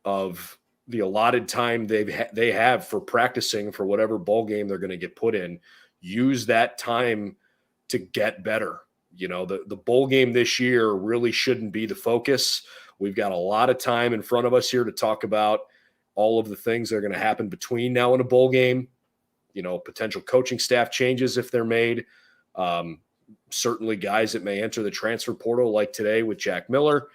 of the allotted time they have for practicing for whatever bowl game they're going to get put in. Use that time to get better. The bowl game this year really shouldn't be the focus. We've got a lot of time in front of us here to talk about all of the things that are going to happen between now and a bowl game. Potential coaching staff changes if they're made. Certainly guys that may enter the transfer portal like today with Jack Miller.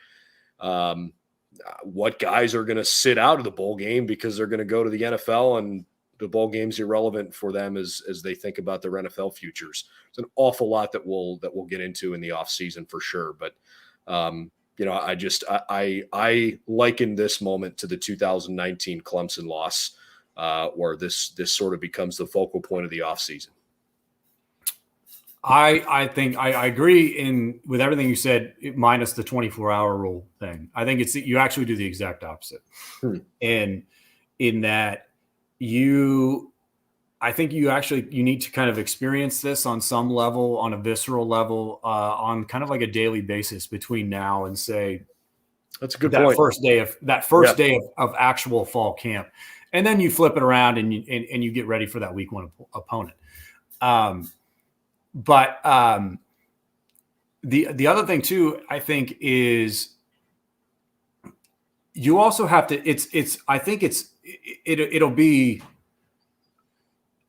What guys are going to sit out of the bowl game because they're going to go to the NFL, and the bowl game's irrelevant for them as they think about their NFL futures. It's an awful lot that we'll get into in the offseason for sure. But, I liken this moment to the 2019 Clemson loss, where this sort of becomes the focal point of the offseason. I think I agree with everything you said, minus the 24-hour rule thing. I think you actually do the exact opposite. And in that I think you need to kind of experience this on some level, on a visceral level, on kind of like a daily basis between now and say, that's a good point. First day of actual fall camp. And then you flip it around and you get ready for that week one opponent. But the other thing too, I think, is you also have to. It'll be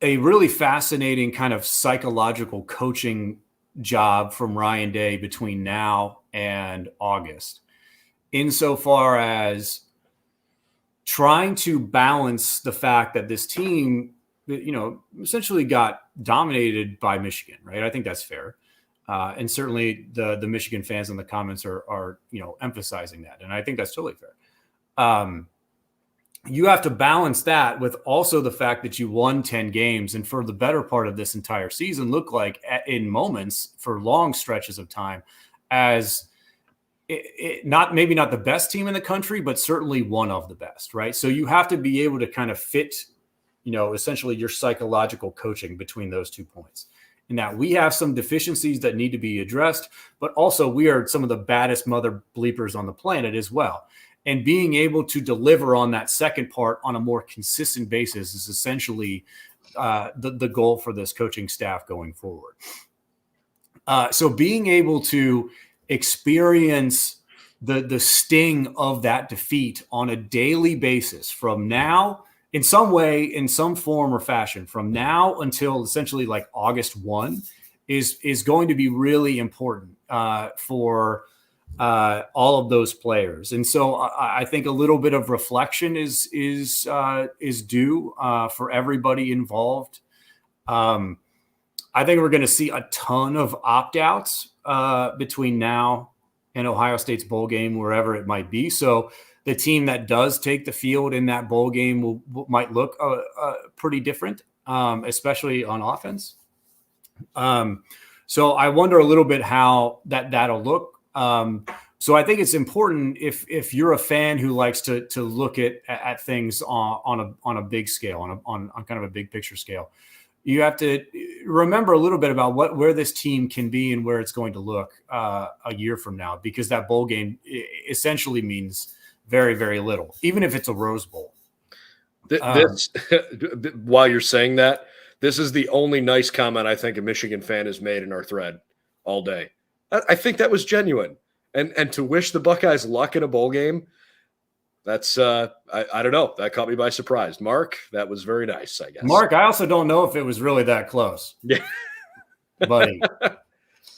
a really fascinating kind of psychological coaching job from Ryan Day between now and August, insofar as trying to balance the fact that this team, essentially got dominated by Michigan, right? I think that's fair. And certainly the Michigan fans in the comments are emphasizing that. And I think that's totally fair. You have to balance that with also the fact that you won 10 games and for the better part of this entire season look like in moments for long stretches of time as maybe not the best team in the country, but certainly one of the best, right? So you have to be able to kind of fit essentially your psychological coaching between those 2 points. And that we have some deficiencies that need to be addressed, but also we are some of the baddest mother bleepers on the planet as well. And being able to deliver on that second part on a more consistent basis is essentially the goal for this coaching staff going forward. So being able to experience the sting of that defeat on a daily basis from now, in some way, in some form or fashion, from now until essentially like August 1 is going to be really important for all of those players. And so I think a little bit of reflection is due for everybody involved. I think we're going to see a ton of opt-outs between now and Ohio State's bowl game, wherever it might be. So the team that does take the field in that bowl game might look pretty different, especially on offense. So I wonder a little bit how that'll look. So I think it's important if you're a fan who likes to look at things on a big scale, on kind of a big picture scale. You have to remember a little bit about where this team can be and where it's going to look a year from now, because that bowl game essentially means very, very little, even if it's a Rose Bowl. While you're saying that, this is the only nice comment I think a Michigan fan has made in our thread all day. I think that was genuine. And to wish the Buckeyes luck in a bowl game, that's I don't know. That caught me by surprise. Mark, that was very nice, I guess. Mark, I also don't know if it was really that close. Yeah. Buddy.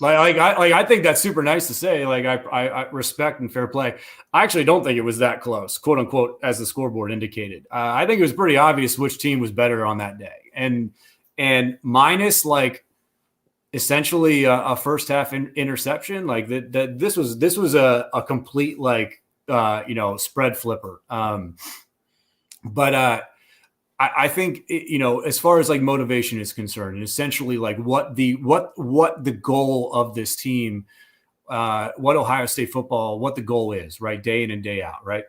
I think that's super nice to say. Like, I respect and fair play. I actually don't think it was that close, quote unquote, as the scoreboard indicated. I think it was pretty obvious which team was better on that day. And minus like essentially a first half interception, like that this was a complete like spread flipper. But I think as far as like motivation is concerned, and essentially like what the goal of this team, what Ohio State football, what the goal is, right, day in and day out, right.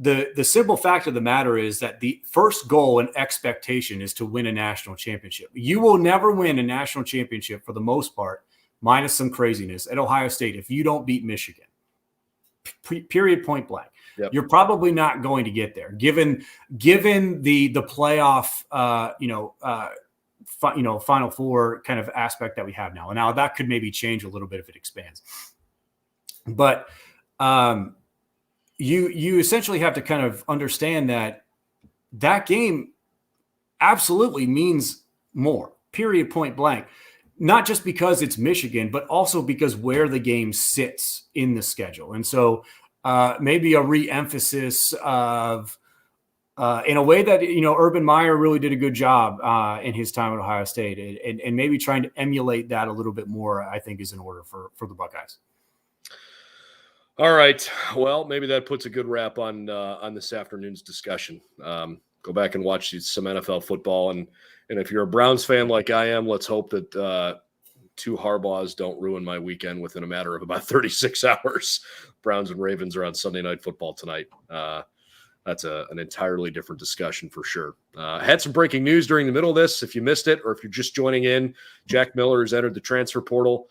The simple fact of the matter is that the first goal and expectation is to win a national championship. You will never win a national championship for the most part, minus some craziness, at Ohio State if you don't beat Michigan. Period, point blank. Yep. You're probably not going to get there, given the playoff, Final Four kind of aspect that we have now. And now that could maybe change a little bit if it expands. But you essentially have to kind of understand that game absolutely means more. Period, point blank. Not just because it's Michigan, but also because where the game sits in the schedule. And so maybe a re-emphasis of, in a way that, Urban Meyer really did a good job in his time at Ohio State, and maybe trying to emulate that a little bit more, I think, is in order for the Buckeyes. All right. Well, maybe that puts a good wrap on this afternoon's discussion. Go back and watch some NFL football. And if you're a Browns fan like I am, let's hope that two Harbaughs don't ruin my weekend within a matter of about 36 hours. Browns and Ravens are on Sunday Night Football tonight. That's an entirely different discussion for sure. Had some breaking news during the middle of this. If you missed it, or if you're just joining in, Jack Miller has entered the transfer portal.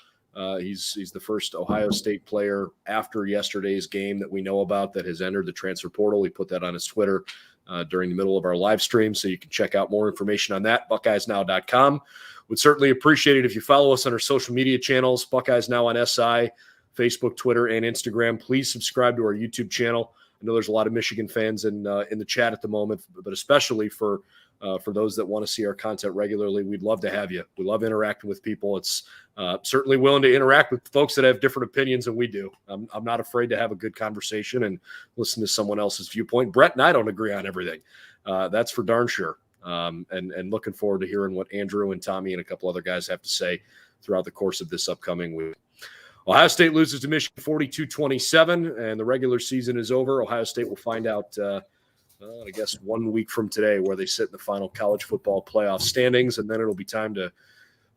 He's the first Ohio State player after yesterday's game that we know about that has entered the transfer portal. He put that on his Twitter during the middle of our live stream, so you can check out more information on that, BuckeyesNow.com. Would certainly appreciate it if you follow us on our social media channels, Buckeyes Now on SI, Facebook, Twitter, and Instagram. Please subscribe to our YouTube channel. I know there's a lot of Michigan fans in the chat at the moment, but especially for those that want to see our content regularly, we'd love to have you. We love interacting with people. It's certainly willing to interact with folks that have different opinions than we do. I'm not afraid to have a good conversation and listen to someone else's viewpoint. Brett and I don't agree on everything. That's for darn sure. And looking forward to hearing what Andrew and Tommy and a couple other guys have to say throughout the course of this upcoming week. Ohio State loses to Michigan 42-27, and the regular season is over. Ohio State will find out, I guess, 1 week from today where they sit in the final college football playoff standings, and then it'll be time to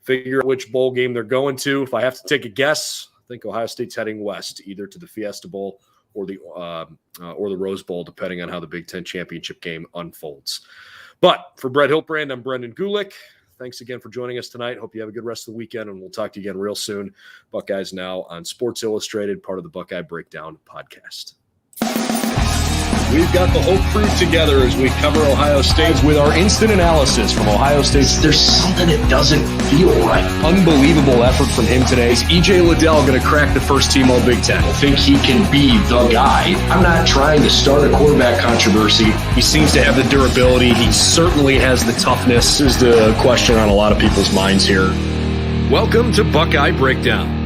figure out which bowl game they're going to. If I have to take a guess, I think Ohio State's heading west, either to the Fiesta Bowl or the Rose Bowl, depending on how the Big Ten championship game unfolds. But for Brett Hiltbrand, I'm Brendan Gulick. Thanks again for joining us tonight. Hope you have a good rest of the weekend, and we'll talk to you again real soon. Buckeyes Now on Sports Illustrated, part of the Buckeye Breakdown podcast. We've got the whole crew together as we cover Ohio State with our instant analysis from Ohio State. There's something that doesn't feel right. Unbelievable effort from him today. Is E.J. Liddell going to crack the first team All-Big Ten? I think he can be the guy. I'm not trying to start a quarterback controversy. He seems to have the durability. He certainly has the toughness. This is the question on a lot of people's minds here. Welcome to Buckeye Breakdown.